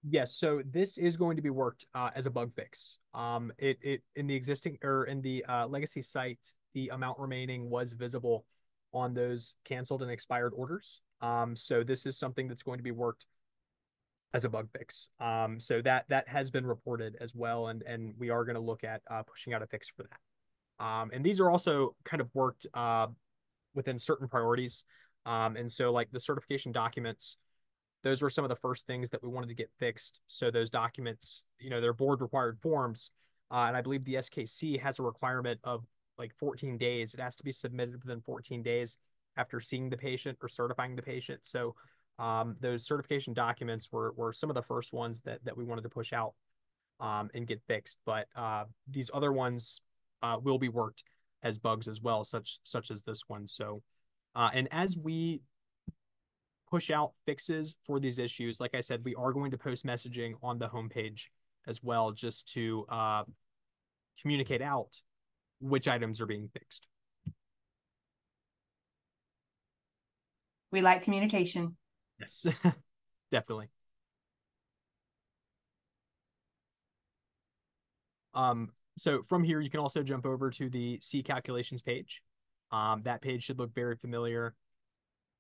Yes, so this is going to be worked as a bug fix. It in the existing or in the legacy site, the amount remaining was visible on those canceled and expired orders. So this is something that's going to be worked as a bug fix. So that has been reported as well, and we are going to look at pushing out a fix for that. And these are also kind of worked within certain priorities. And so like the certification documents, those were some of the first things that we wanted to get fixed. So those documents, they're board required forms. And I believe the SKC has a requirement of like 14 days. It has to be submitted within 14 days after seeing the patient or certifying the patient. So those certification documents were some of the first ones that we wanted to push out and get fixed. But these other ones will be worked as bugs as well, such as this one. So, and as we push out fixes for these issues, like I said, we are going to post messaging on the homepage as well, just to communicate out which items are being fixed.
We like communication.
Yes, definitely. So from here, you can also jump over to the C calculations page. That page should look very familiar.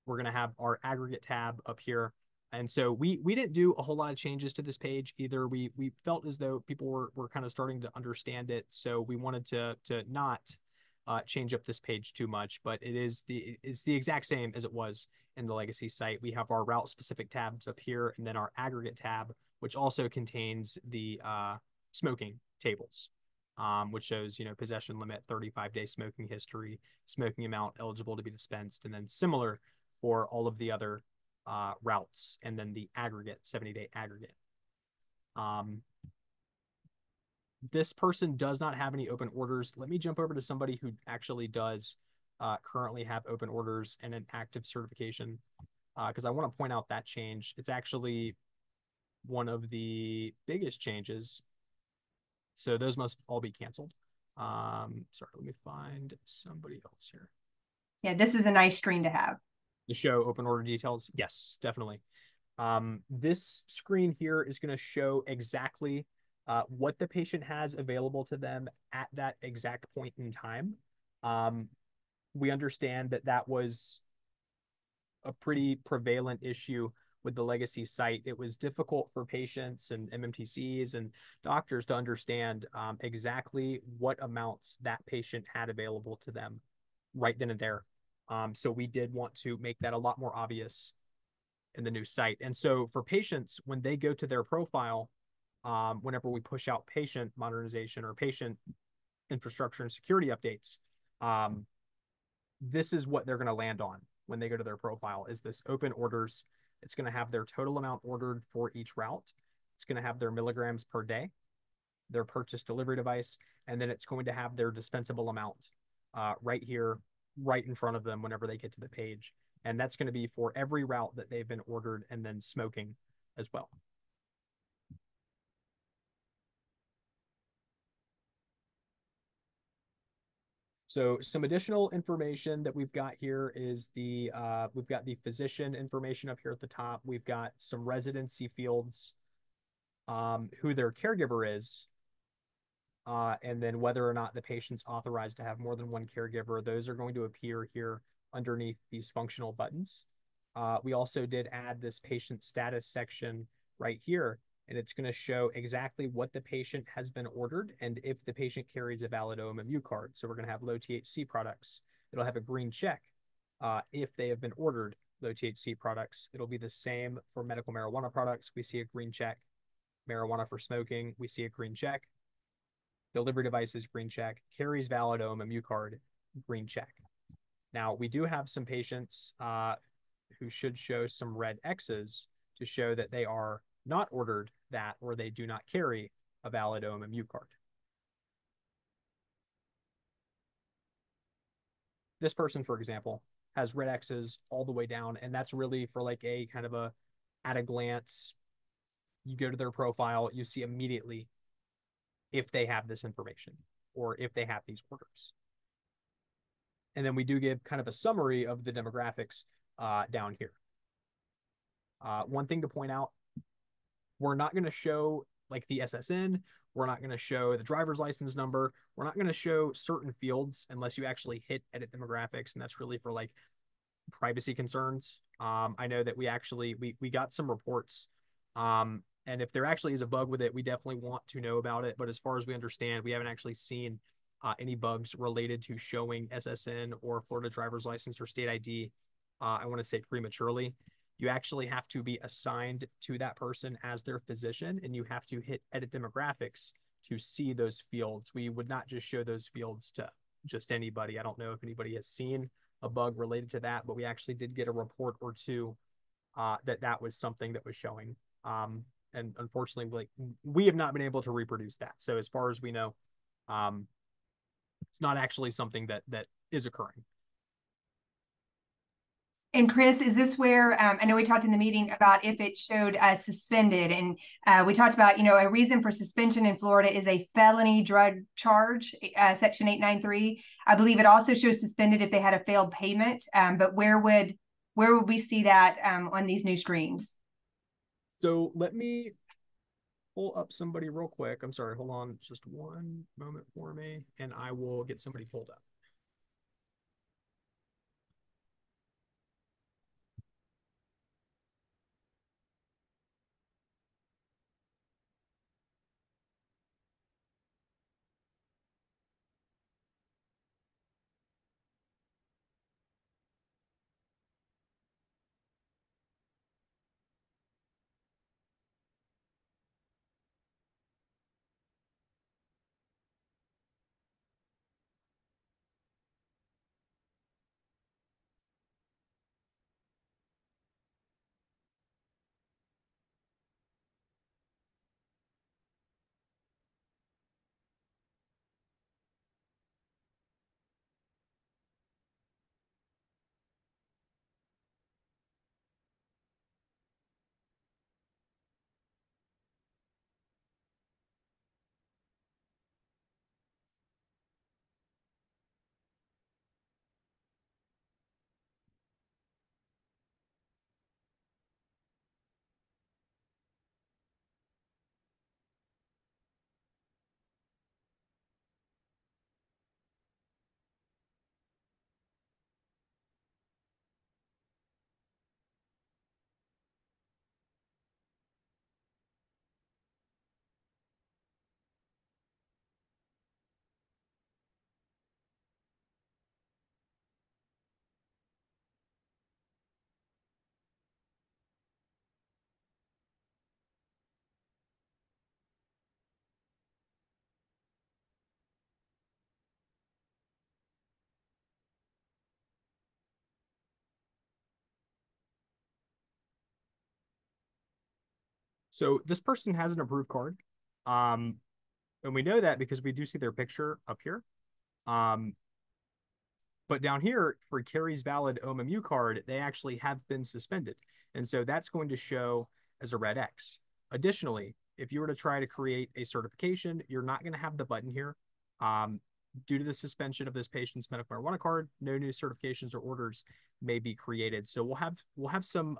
We're going to have our aggregate tab up here. And so we didn't do a whole lot of changes to this page either. We felt as though people were kind of starting to understand it, so we wanted to not change up this page too much. But it's the exact same as it was in the legacy site. We have our route specific tabs up here, and then our aggregate tab, which also contains the smoking tables, which shows, possession limit, 35-day smoking history, smoking amount eligible to be dispensed, and then similar for all of the other routes, and then the aggregate, 70-day aggregate. This person does not have any open orders. Let me jump over to somebody who actually does currently have open orders and an active certification, because I want to point out that change. It's actually one of the biggest changes. So those must all be canceled. Sorry, let me find somebody else here.
Yeah, this is a nice screen to have.
To show open order details? Yes, definitely. This screen here is going to show exactly what the patient has available to them at that exact point in time. We understand that that was a pretty prevalent issue with the legacy site. It was difficult for patients and MMTCs and doctors to understand exactly what amounts that patient had available to them right then and there. So we did want to make that a lot more obvious in the new site. And so for patients, when they go to their profile, whenever we push out patient modernization or patient infrastructure and security updates, this is what they're going to land on when they go to their profile, is this open orders. It's going to have their total amount ordered for each route. It's going to have their milligrams per day, their purchase delivery device, and then it's going to have their dispensable amount right here, right in front of them whenever they get to the page. And that's going to be for every route that they've been ordered, and then smoking as well. So some additional information that we've got here is we've got the physician information up here at the top. We've got some residency fields, who their caregiver is, and then whether or not the patient's authorized to have more than one caregiver. Those are going to appear here underneath these functional buttons. We also did add this patient status section right here, and it's going to show exactly what the patient has been ordered and if the patient carries a valid OMMU card. So we're going to have low THC products. It'll have a green check if they have been ordered low THC products. It'll be the same for medical marijuana products. We see a green check. Marijuana for smoking, we see a green check. Delivery devices, green check. Carries valid OMMU card, green check. Now, we do have some patients who should show some red X's to show that they are not ordered that, or they do not carry a valid OMMU card. This person, for example, has red X's all the way down, and that's really for like a kind of a at a glance. You go to their profile, you see immediately if they have this information or if they have these orders. And then we do give kind of a summary of the demographics down here. One thing to point out, we're not going to show like the SSN. We're not going to show the driver's license number. We're not going to show certain fields unless you actually hit edit demographics. And that's really for like privacy concerns. I know that we got some reports. And if there actually is a bug with it, we definitely want to know about it. But as far as we understand, we haven't actually seen any bugs related to showing SSN or Florida driver's license or state ID. I want to say prematurely. You actually have to be assigned to that person as their physician, and you have to hit edit demographics to see those fields. We would not just show those fields to just anybody. I don't know if anybody has seen a bug related to that, but we actually did get a report or two that was something that was showing. And unfortunately, like, we have not been able to reproduce that. So as far as we know, it's not actually something that is occurring.
And Chris, is this where, I know we talked in the meeting about if it showed suspended, and we talked about, a reason for suspension in Florida is a felony drug charge, section 893. I believe it also shows suspended if they had a failed payment, but where would we see that on these new screens?
So let me pull up somebody real quick. I'm sorry, hold on just one moment for me, and I will get somebody pulled up. So this person has an approved card. And we know that because we do see their picture up here. But down here for Carrie's valid OMMU card, they actually have been suspended. And so that's going to show as a red X. Additionally, if you were to try to create a certification, you're not going to have the button here. Due to the suspension of this patient's medical marijuana card, no new certifications or orders may be created. So we'll have some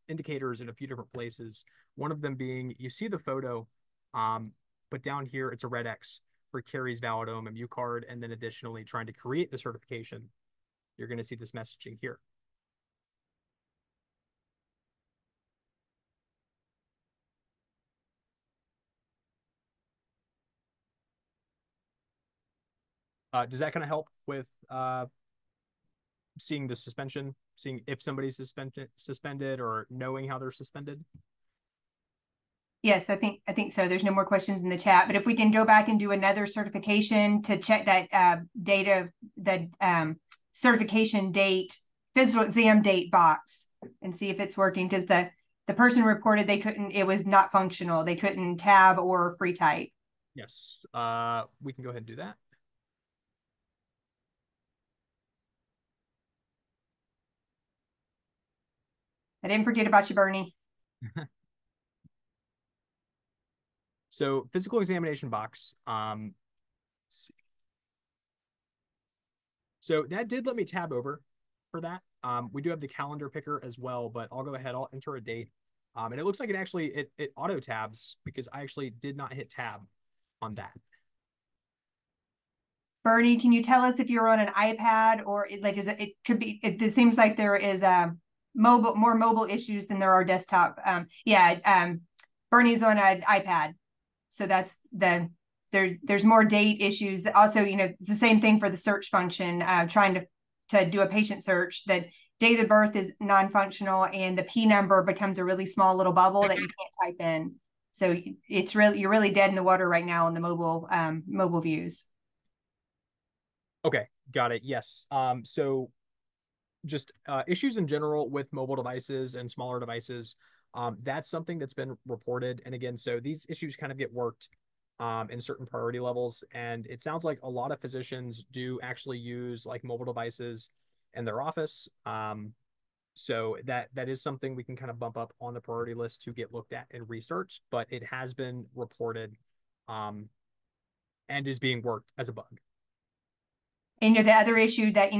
indicators in a few different places. One of them being you see the photo, but down here it's a red X for Carrie's valid OMMU card, and then additionally trying to create the certification, you're going to see this messaging here. Does that kind of help with seeing the suspension, seeing if somebody's suspended or knowing how they're suspended?
Yes, I think so. There's no more questions in the chat, but if we can go back and do another certification to check that data, the certification date, physical exam date box, and see if it's working, because the person reported they couldn't, it was not functional. They couldn't tab or free type.
Yes, we can go ahead and do that.
I didn't forget about you, Bernie.
So physical examination box. Let's see. So that did let me tab over for that. We do have the calendar picker as well, but I'll go ahead, I'll enter a date. And it looks like it auto tabs because I actually did not hit tab on that.
Bernie, can you tell us if you're on an iPad or it could be, it seems like there is more mobile issues than there are desktop. Bernie's on an iPad. So that's there's more date issues. Also, it's the same thing for the search function, trying to do a patient search, that date of birth is non-functional and the P number becomes a really small little bubble that you can't type in. So you're really dead in the water right now on the mobile views.
Okay, got it. Yes. So just issues in general with mobile devices and smaller devices. That's something that's been reported. And again, so these issues kind of get worked in certain priority levels. And it sounds like a lot of physicians do actually use like mobile devices in their office. So that is something we can kind of bump up on the priority list to get looked at and researched, but it has been reported and is being worked as a bug.
And the other issue that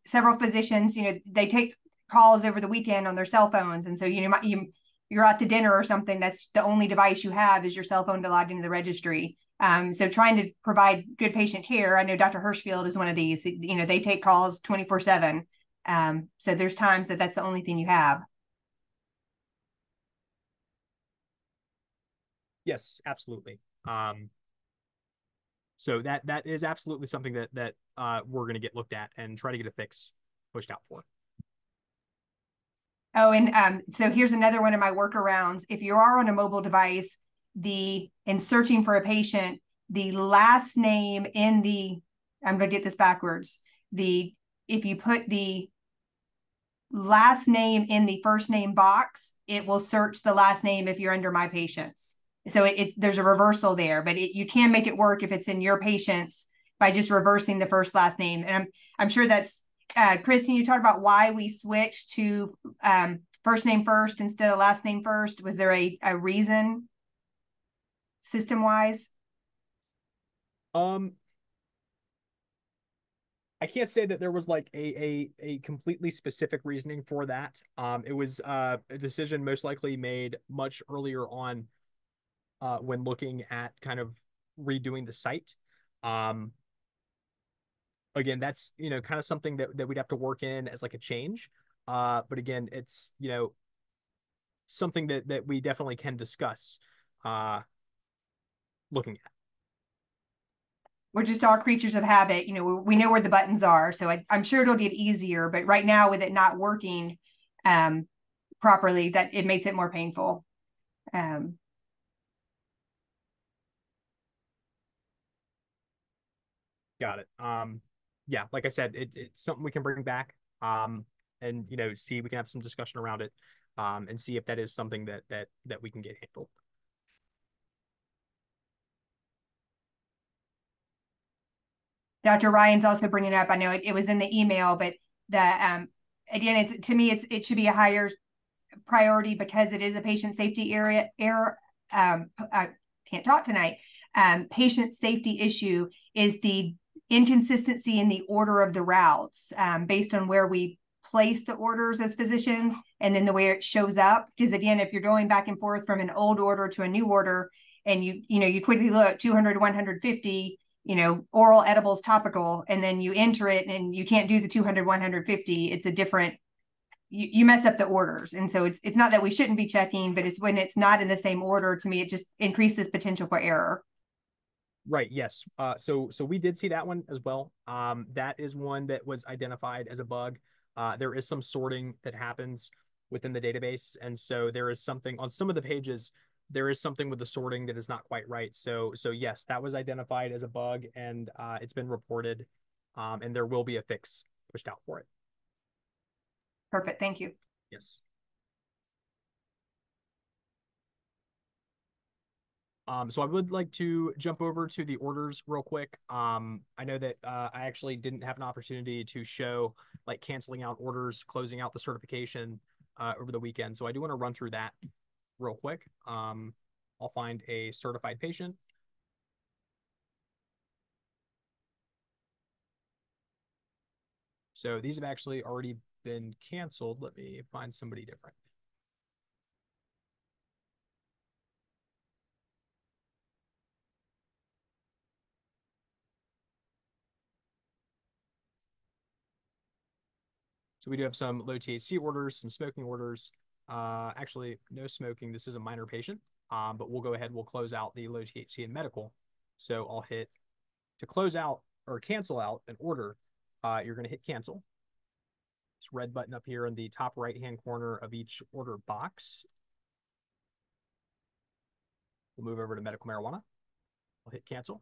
several physicians, they take calls over the weekend on their cell phones, and so you're out to dinner or something. That's the only device you have is your cell phone to log into the registry. So trying to provide good patient care. I know Dr. Hirschfield is one of these. They take calls 24/7. So there's times that's the only thing you have.
Yes, absolutely. So that is absolutely something that we're going to get looked at and try to get a fix pushed out for.
Oh, and so here's another one of my workarounds. If you are on a mobile device, in searching for a patient, the last name in I'm going to get this backwards. If you put the last name in the first name box, it will search the last name if you're under my patients. So there's a reversal there, but you can make it work if it's in your patients by just reversing the first last name. And I'm sure that's Chris, can you talk about why we switched to first name first instead of last name first? Was there a reason system wise?
I can't say that there was like a completely specific reasoning for that. It was a decision most likely made much earlier on when looking at kind of redoing the site. Again, that's kind of something that we'd have to work in as like a change. But again, it's something that we definitely can discuss looking at.
We're just all creatures of habit. We know where the buttons are, so I'm sure it'll get easier. But right now, with it not working properly, that it makes it more painful.
Got it. Yeah, like I said, it's something we can bring back and see we can have some discussion around it. and see if that is something that we can get handled.
Dr. Ryan's also bringing up, I know it was in the email, but again, to me, it should be a higher priority because it is a patient safety I can't talk tonight. Patient safety issue is the inconsistency in the order of the routes based on where we place the orders as physicians and then the way it shows up. Because again, if you're going back and forth from an old order to a new order and you quickly look 200, 150, oral edibles topical, and then you enter it and you can't do the 200, 150, it's a different, you mess up the orders. And so it's not that we shouldn't be checking, but it's when it's not in the same order, to me, it just increases potential for error.
Right. Yes. So we did see that one as well. That is one that was identified as a bug. There is some sorting that happens within the database. And so there is something on some of the pages, there is something with the sorting that is not quite right. So yes, that was identified as a bug and it's been reported and there will be a fix pushed out for it.
Perfect. Thank you.
Yes. So I would like to jump over to the orders real quick. I know that I actually didn't have an opportunity to show like canceling out orders, closing out the certification over the weekend. So I do want to run through that real quick. I'll find a certified patient. So these have actually already been canceled. Let me find somebody different. So we do have some low THC orders, some smoking orders. Actually, no smoking. This is a minor patient, but we'll go ahead. We'll close out the low THC and medical. So I'll hit to close out or cancel out an order. You're going to hit cancel. This red button up here in the top right-hand corner of each order box. We'll move over to medical marijuana. We'll hit cancel.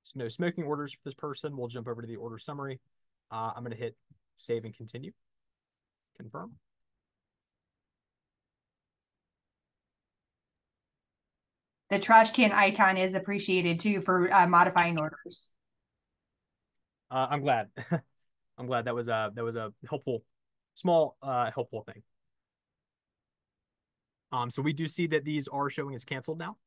So no smoking orders for this person. We'll jump over to the order summary. I'm going to hit save and continue. Confirm.
The trash can icon is appreciated too for modifying orders.
I'm glad. I'm glad that was a helpful, small, helpful thing. So we do see that these are showing as canceled now.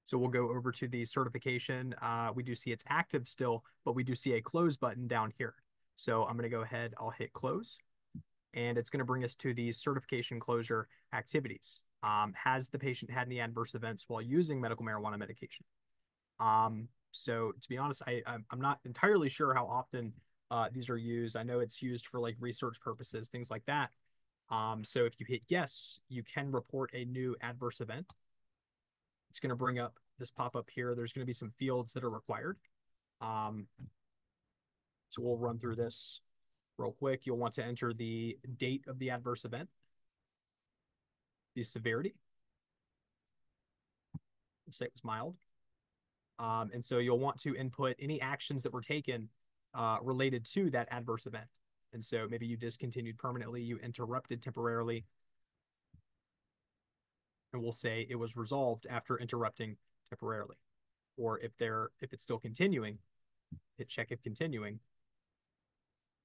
So we'll go over to the certification. We do see it's active still, but we do see a close button down here. So I'm going to go ahead, I'll hit close, and it's going to bring us to the certification closure activities. Has the patient had any adverse events while using medical marijuana medication? So to be honest, I'm not entirely sure how often these are used. I know it's used for like research purposes, things like that. So if you hit yes, you can report a new adverse event. It's going to bring up this pop-up here. There's going to be some fields that are required. So we'll run through this real quick. You'll want to enter the date of the adverse event, the severity. Let's say it was mild. And so you'll want to input any actions that were taken related to that adverse event. And so maybe you discontinued permanently, you interrupted temporarily, and we'll say it was resolved after interrupting temporarily. Or if it's still continuing, hit check if continuing.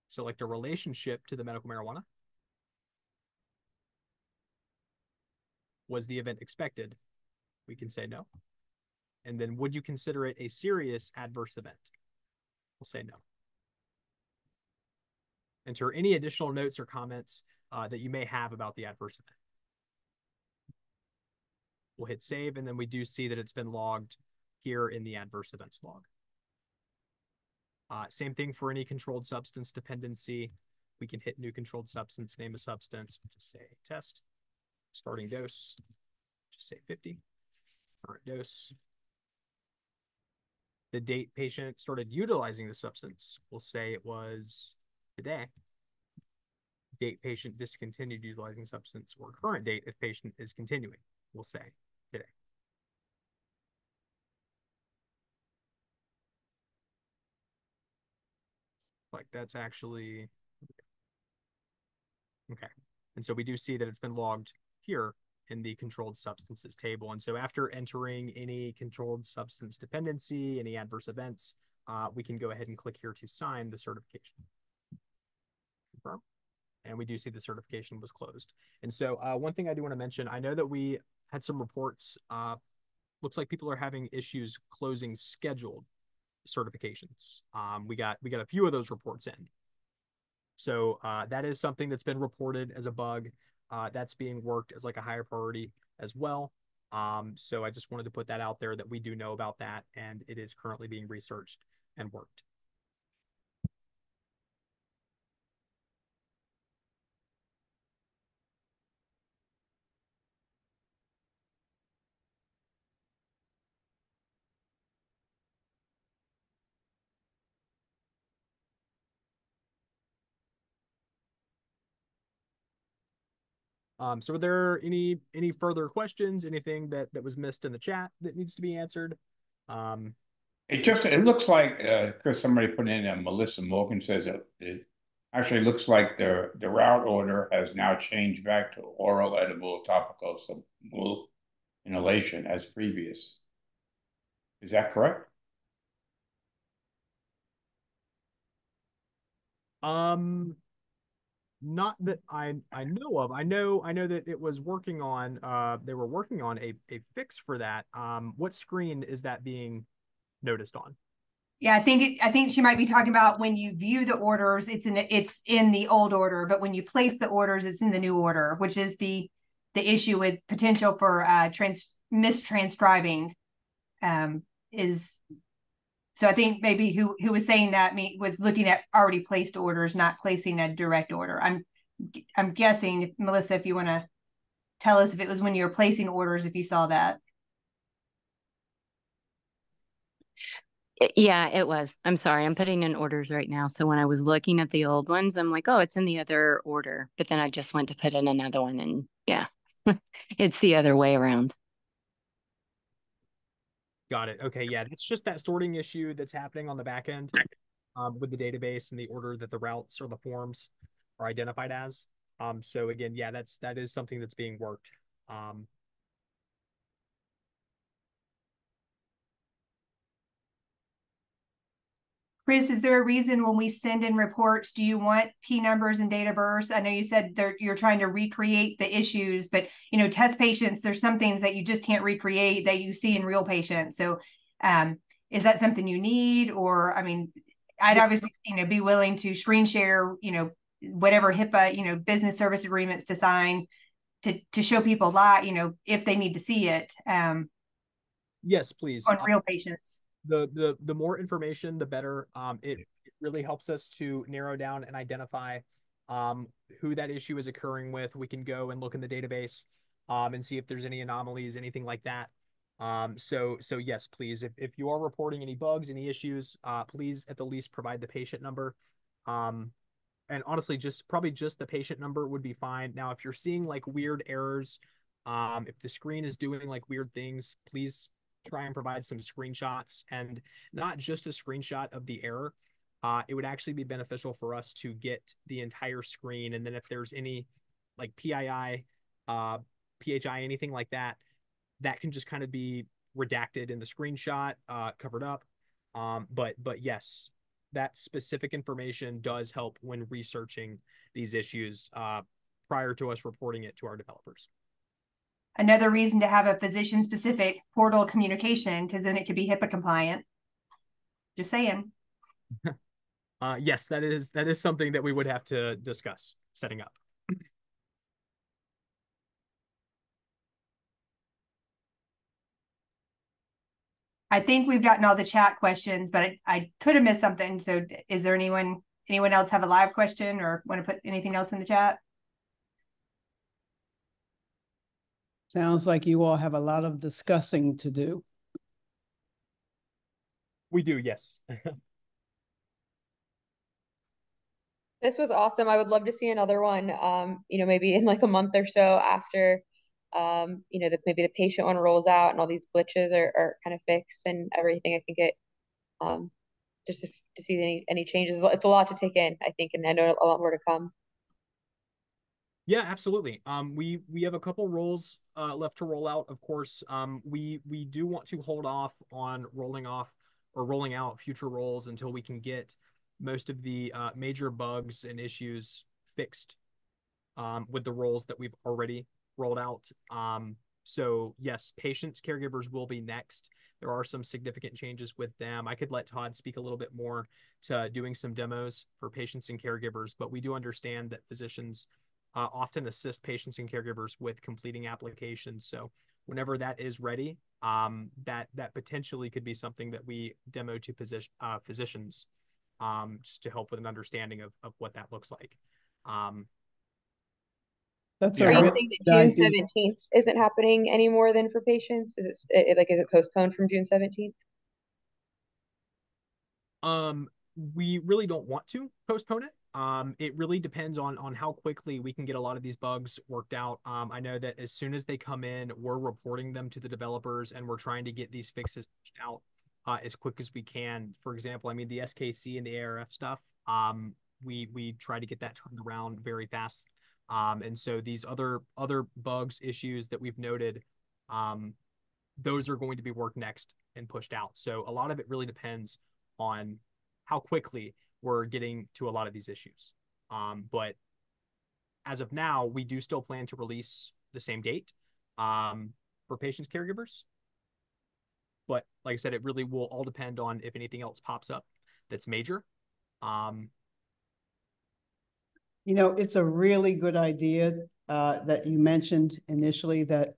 Select a relationship to the medical marijuana. Was the event expected? We can say no. And then would you consider it a serious adverse event? We'll say no. Enter any additional notes or comments that you may have about the adverse event. We'll hit save, and then we do see that it's been logged here in the adverse events log. Same thing for any controlled substance dependency. We can hit new controlled substance, name a substance, just say test, starting dose, just say 50, current dose. The date patient started utilizing the substance, we'll say it was today. Date patient discontinued utilizing substance, or current date if patient is continuing, we'll say today. Like that's actually, Okay. And so we do see that it's been logged here in the controlled substances table. And so after entering any controlled substance dependency, any adverse events, we can go ahead and click here to sign the certification. Confirm. And we do see the certification was closed. And so one thing I do want to mention, I know that we had some reports, looks like people are having issues closing scheduled certifications. We got a few of those reports in. So that is something that's been reported as a bug. That's being worked as like a higher priority as well. So I just wanted to put that out there that we do know about that, and it is currently being researched and worked. So are there any further questions, anything that was missed in the chat that needs to be answered?
It looks like, because somebody put in, Melissa Morgan says it actually looks like the route order has now changed back to oral, edible, topical, sublingual inhalation as previous. Is that correct?
Not that I know of. I know that it was working on they were working on a fix for that. What screen is that being noticed on?
Yeah, I think she might be talking about when you view the orders, it's in the old order, but when you place the orders, it's in the new order, which is the issue with potential for mistranscribing. Is so I think maybe who was saying that was looking at already placed orders, not placing a direct order. I'm guessing, Melissa, if you want to tell us if it was when you were placing orders, if you saw that.
Yeah, it was. I'm sorry. I'm putting in orders right now. So when I was looking at the old ones, I'm like, oh, it's in the other order. But then I just went to put in another one, and yeah, it's the other way around.
Got it. Okay, yeah, it's just that sorting issue that's happening on the back end with the database and the order that the routes or the forms are identified as. So again, yeah, that is something that's being worked.
Chris, is there a reason when we send in reports, do you want P numbers and date of birth? I know you said you're trying to recreate the issues, but test patients, there's some things that you just can't recreate that you see in real patients. So is that something you need? Or, I mean, I'd obviously, be willing to screen share, whatever HIPAA, business service agreements to sign to show people live, if they need to see it.
Yes, please.
On real patients.
The more information, the better. It really helps us to narrow down and identify who that issue is occurring with. We can go and look in the database and see if there's any anomalies, anything like that. So yes, please, if you are reporting any bugs, any issues, please at the least provide the patient number. And honestly, probably just the patient number would be fine. Now, if you're seeing like weird errors, if the screen is doing like weird things, please try and provide some screenshots, and not just a screenshot of the error. It would actually be beneficial for us to get the entire screen. And then if there's any like PII, PHI, anything like that, that can just kind of be redacted in the screenshot, covered up. But yes, that specific information does help when researching these issues prior to us reporting it to our developers.
Another reason to have a physician specific portal communication, because then it could be HIPAA compliant. Just saying.
Yes, that is something that we would have to discuss setting up.
I think we've gotten all the chat questions, but I could have missed something. So is there anyone else have a live question or want to put anything else in the chat?
Sounds like you all have a lot of discussing to do.
We do, yes.
This was awesome. I would love to see another one, maybe in like a month or so after, maybe the patient one rolls out and all these glitches are kind of fixed and everything. I think it, just to see any changes. It's a lot to take in, I think, and I know a lot more to come.
Yeah, absolutely. We have a couple roles left to roll out. Of course, we do want to hold off on rolling out future roles until we can get most of the major bugs and issues fixed with the roles that we've already rolled out. So yes, patients, caregivers will be next. There are some significant changes with them. I could let Todd speak a little bit more to doing some demos for patients and caregivers, but we do understand that physicians often assist patients and caregivers with completing applications. So whenever that is ready, that potentially could be something that we demo to physicians, just to help with an understanding of what that looks like.
That's
Yeah.
a
Are you
really
saying that
good
June
idea.
17th isn't happening anymore than for patients? Is is it postponed from June 17th?
We really don't want to postpone it. It really depends on how quickly we can get a lot of these bugs worked out. I know that as soon as they come in, we're reporting them to the developers, and we're trying to get these fixes out as quick as we can. For example, I mean the SKC and the ARF stuff. We try to get that turned around very fast. And so these other bugs, issues that we've noted, those are going to be worked next and pushed out. So a lot of it really depends on how quickly we're getting to a lot of these issues. But as of now, we do still plan to release the same date for patients, caregivers. But like I said, it really will all depend on if anything else pops up that's major.
You know, it's a really good idea that you mentioned initially, that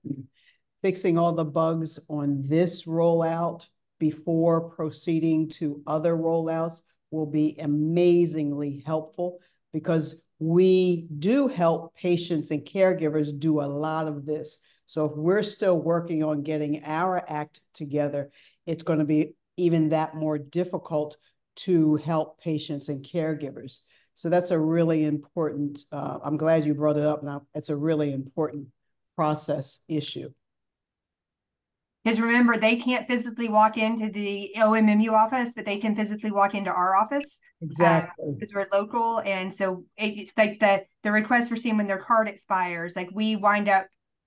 fixing all the bugs on this rollout before proceeding to other rollouts will be amazingly helpful, because we do help patients and caregivers do a lot of this. So if we're still working on getting our act together, it's going to be even that more difficult to help patients and caregivers. So that's a really important, I'm glad you brought it up now. It's a really important process issue.
Because remember, they can't physically walk into the OMMU office, but they can physically walk into our office.
Exactly.
Because we're local. And so like the request for seeing when their card expires, like we wind up,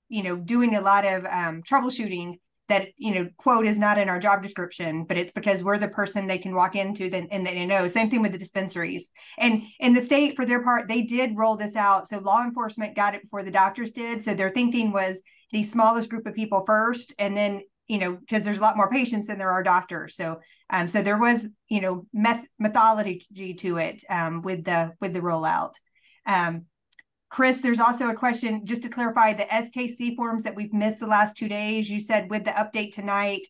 doing a lot of troubleshooting that, quote, is not in our job description, but it's because we're the person they can walk into and they know. Same thing with the dispensaries. And in the state, for their part, they did roll this out. So law enforcement got it before the doctors did. So their thinking was the smallest group of people first, and then, because there's a lot more patients than there are doctors. So so there was, methodology to it with the rollout. Chris, there's also a question, just to clarify, the SKC forms that we've missed the last 2 days, you said with the update tonight,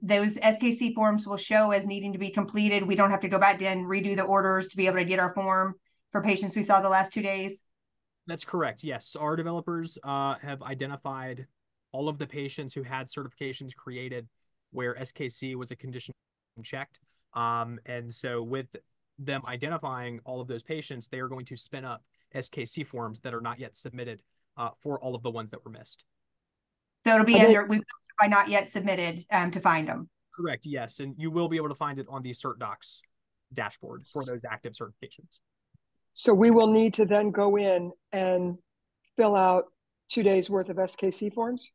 those SKC forms will show as needing to be completed. We don't have to go back and redo the orders to be able to get our form for patients we saw the last 2 days?
That's correct. Yes. Our developers have identified all of the patients who had certifications created where SKC was a condition checked. And so with them identifying all of those patients, they are going to spin up SKC forms that are not yet submitted for all of the ones that were missed.
So it'll be under, we filter by not yet submitted to find them.
Correct. Yes. And you will be able to find it on the CertDocs dashboard for those active certifications.
So we will need to then go in and fill out 2 days worth of SKC forms?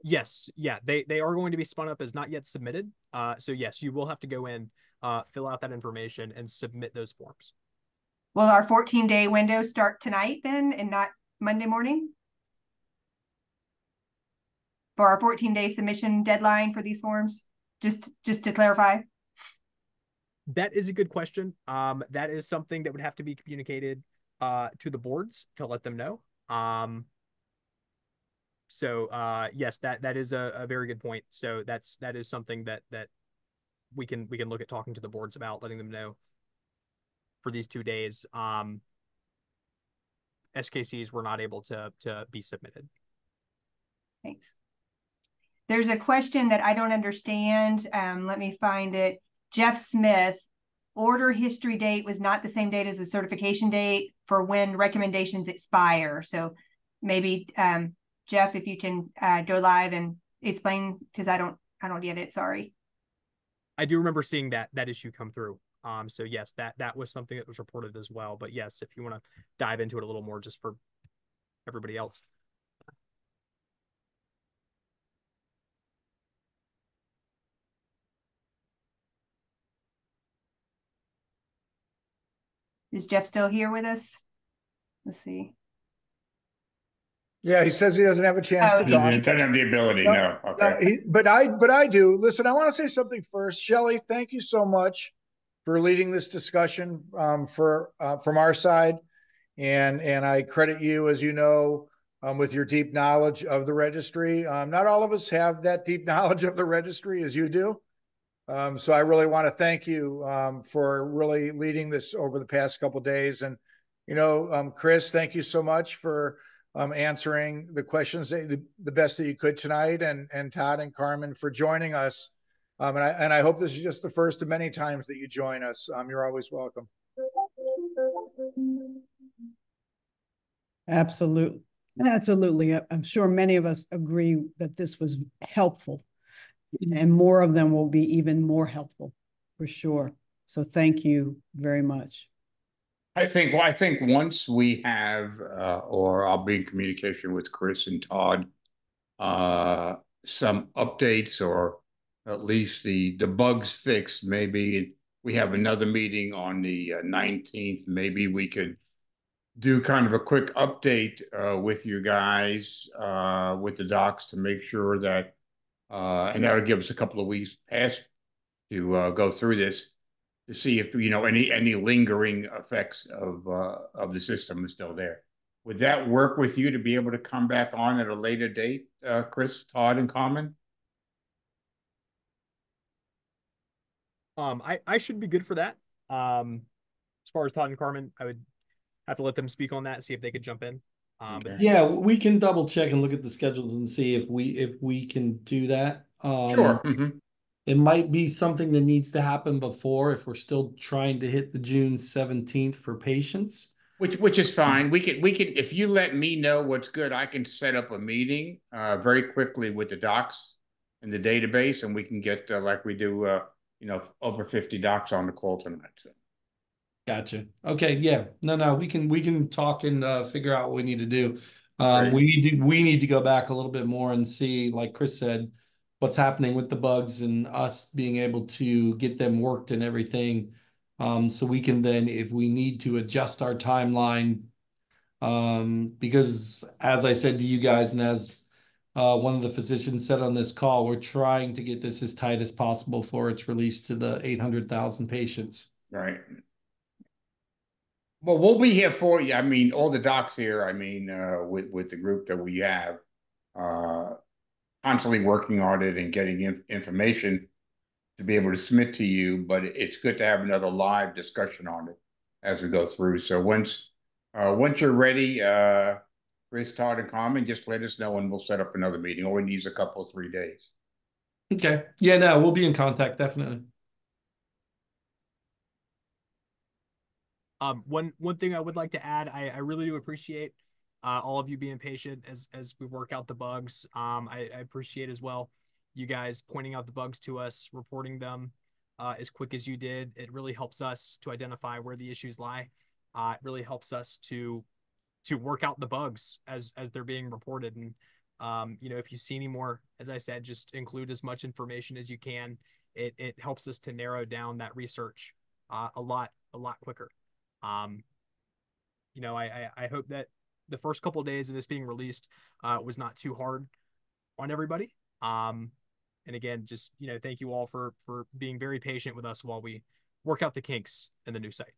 Yes. Yeah. They are going to be spun up as not yet submitted. So yes, you will have to go in, fill out that information and submit those forms.
Will our 14-day window start tonight then and not Monday morning? For our 14-day submission deadline for these forms? Just to clarify.
That is a good question. That is something that would have to be communicated to the boards to let them know. So yes, that is a very good point. So that is something that we can look at talking to the boards about, letting them know for these 2 days. SKCs were not able to be submitted.
Thanks. There's a question that I don't understand. Let me find it. Jeff Smith, order history date was not the same date as the certification date for when recommendations expire. So maybe Jeff, if you can go live and explain, because I don't get it. Sorry.
I do remember seeing that issue come through. So yes, that was something that was reported as well. But yes, if you want to dive into it a little more, just for everybody else.
Is Jeff still here with us? Let's see.
Yeah, he says he doesn't have a chance
Oh,
to
He
talk.
doesn't have the ability, no. Okay.
But I do. Listen, I want to say something first. Shelley, thank you so much for leading this discussion from our side. And I credit you, as you know, with your deep knowledge of the registry. Not all of us have that deep knowledge of the registry as you do. So I really want to thank you for really leading this over the past couple of days. And, Chris, thank you so much for answering the questions the best that you could tonight, and Todd and Carmen for joining us. And I hope this is just the first of many times that you join us. You're always welcome.
Absolutely. Absolutely. I'm sure many of us agree that this was helpful, and more of them will be even more helpful for sure. So thank you very much.
I think once we have, or I'll be in communication with Chris and Todd, some updates, or at least the bugs fixed. Maybe we have another meeting on the 19th. Maybe we could do kind of a quick update with you guys, with the docs, to make sure that, and that'll give us a couple of weeks past to go through this, to see if any lingering effects of the system is still there. Would that work with you to be able to come back on at a later date, Chris, Todd, and Carmen?
I should be good for that. As far as Todd and Carmen, I would have to let them speak on that, see if they could jump in.
Okay.
Yeah, we can double check and look at the schedules and see if we can do that.
Sure. Mm-hmm.
It might be something that needs to happen before, if we're still trying to hit the June 17th for patients.
Which is fine. We can if you let me know what's good, I can set up a meeting very quickly with the docs in the database, and we can get like we do over 50 docs on the call tonight. So.
Gotcha. Okay. Yeah. No. We can talk and figure out what we need to do.
Right.
We need to go back a little bit more and see, like Chris said, what's happening with the bugs and us being able to get them worked and everything. So we can then, if we need to, adjust our timeline. Because as I said to you guys, and as one of the physicians said on this call, we're trying to get this as tight as possible for its release to the 800,000 patients.
Right. Well, we'll be here for you. I mean, all the docs here, I mean, with the group that we have, constantly working on it and getting information to be able to submit to you. But it's good to have another live discussion on it as we go through. So once you're ready, Chris, Todd, and Carmen, just let us know and we'll set up another meeting. All we need is a couple of 3 days.
Okay. Yeah, no, we'll be in contact, definitely.
One thing I would like to add, I really do appreciate all of you being patient as we work out the bugs. I appreciate as well you guys pointing out the bugs to us, reporting them as quick as you did. It really helps us to identify where the issues lie. It really helps us to work out the bugs as they're being reported. And if you see any more, as I said, just include as much information as you can. It helps us to narrow down that research a lot quicker. I hope that the first couple of days of this being released was not too hard on everybody. And again, just thank you all for being very patient with us while we work out the kinks in the new site.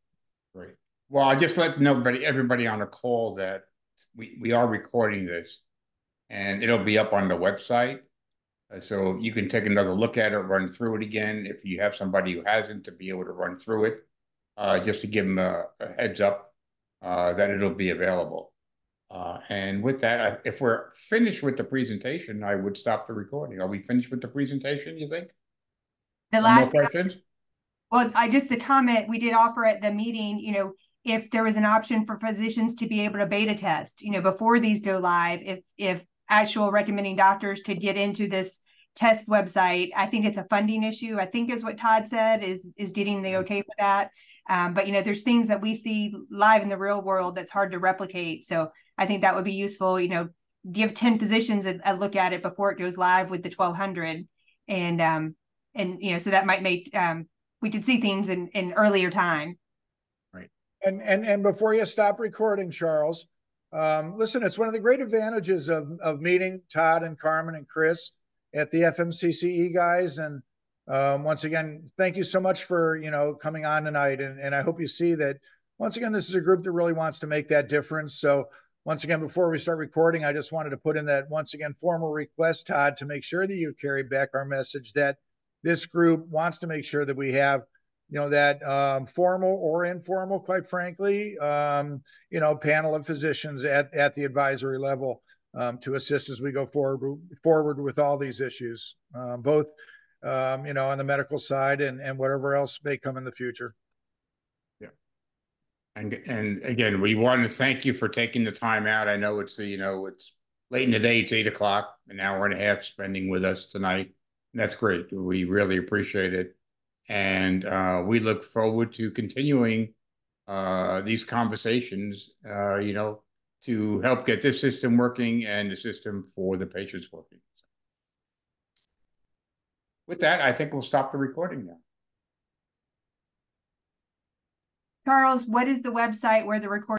Great. Well, I just let everybody on the call that we are recording this, and it'll be up on the website. So you can take another look at it, run through it again. If you have somebody who hasn't, to be able to run through it, just to give them a heads up that it'll be available. And with that, if we're finished with the presentation, I would stop the recording. Are we finished with the presentation, you think?
The
last
more questions? Well, the comment we did offer at the meeting, if there was an option for physicians to be able to beta test, before these go live, if actual recommending doctors could get into this test website. I think it's a funding issue, I think is what Todd said, is getting the okay for that. But you know, there's things that we see live in the real world that's hard to replicate. So I think that would be useful, you know, give 10 physicians a look at it before it goes live with the 1200. And you know, so that might make we could see things in earlier time.
Right.
And before you stop recording, Charles, listen, it's one of the great advantages of meeting Todd and Carmen and Chris at the FMCCE guys. And once again, thank you so much for, you know, coming on tonight. And I hope you see that, once again, this is a group that really wants to make that difference. So once again, before we start recording, I just wanted to put in that, once again, formal request, Todd, to make sure that you carry back our message that this group wants to make sure that we have, you know, that formal or informal, quite frankly, you know, panel of physicians at the advisory level to assist as we go forward with all these issues, both, you know, on the medical side and whatever else may come in the future.
Yeah. And again, we want to thank you for taking the time out. I know it's, you know, it's late in the day, it's 8 o'clock, an hour and a half spending with us tonight. That's great. We really appreciate it. And we look forward to continuing these conversations, you know, to help get this system working and the system for the patients working. With that, I think we'll stop the recording now.
Charles, what is the website where the recording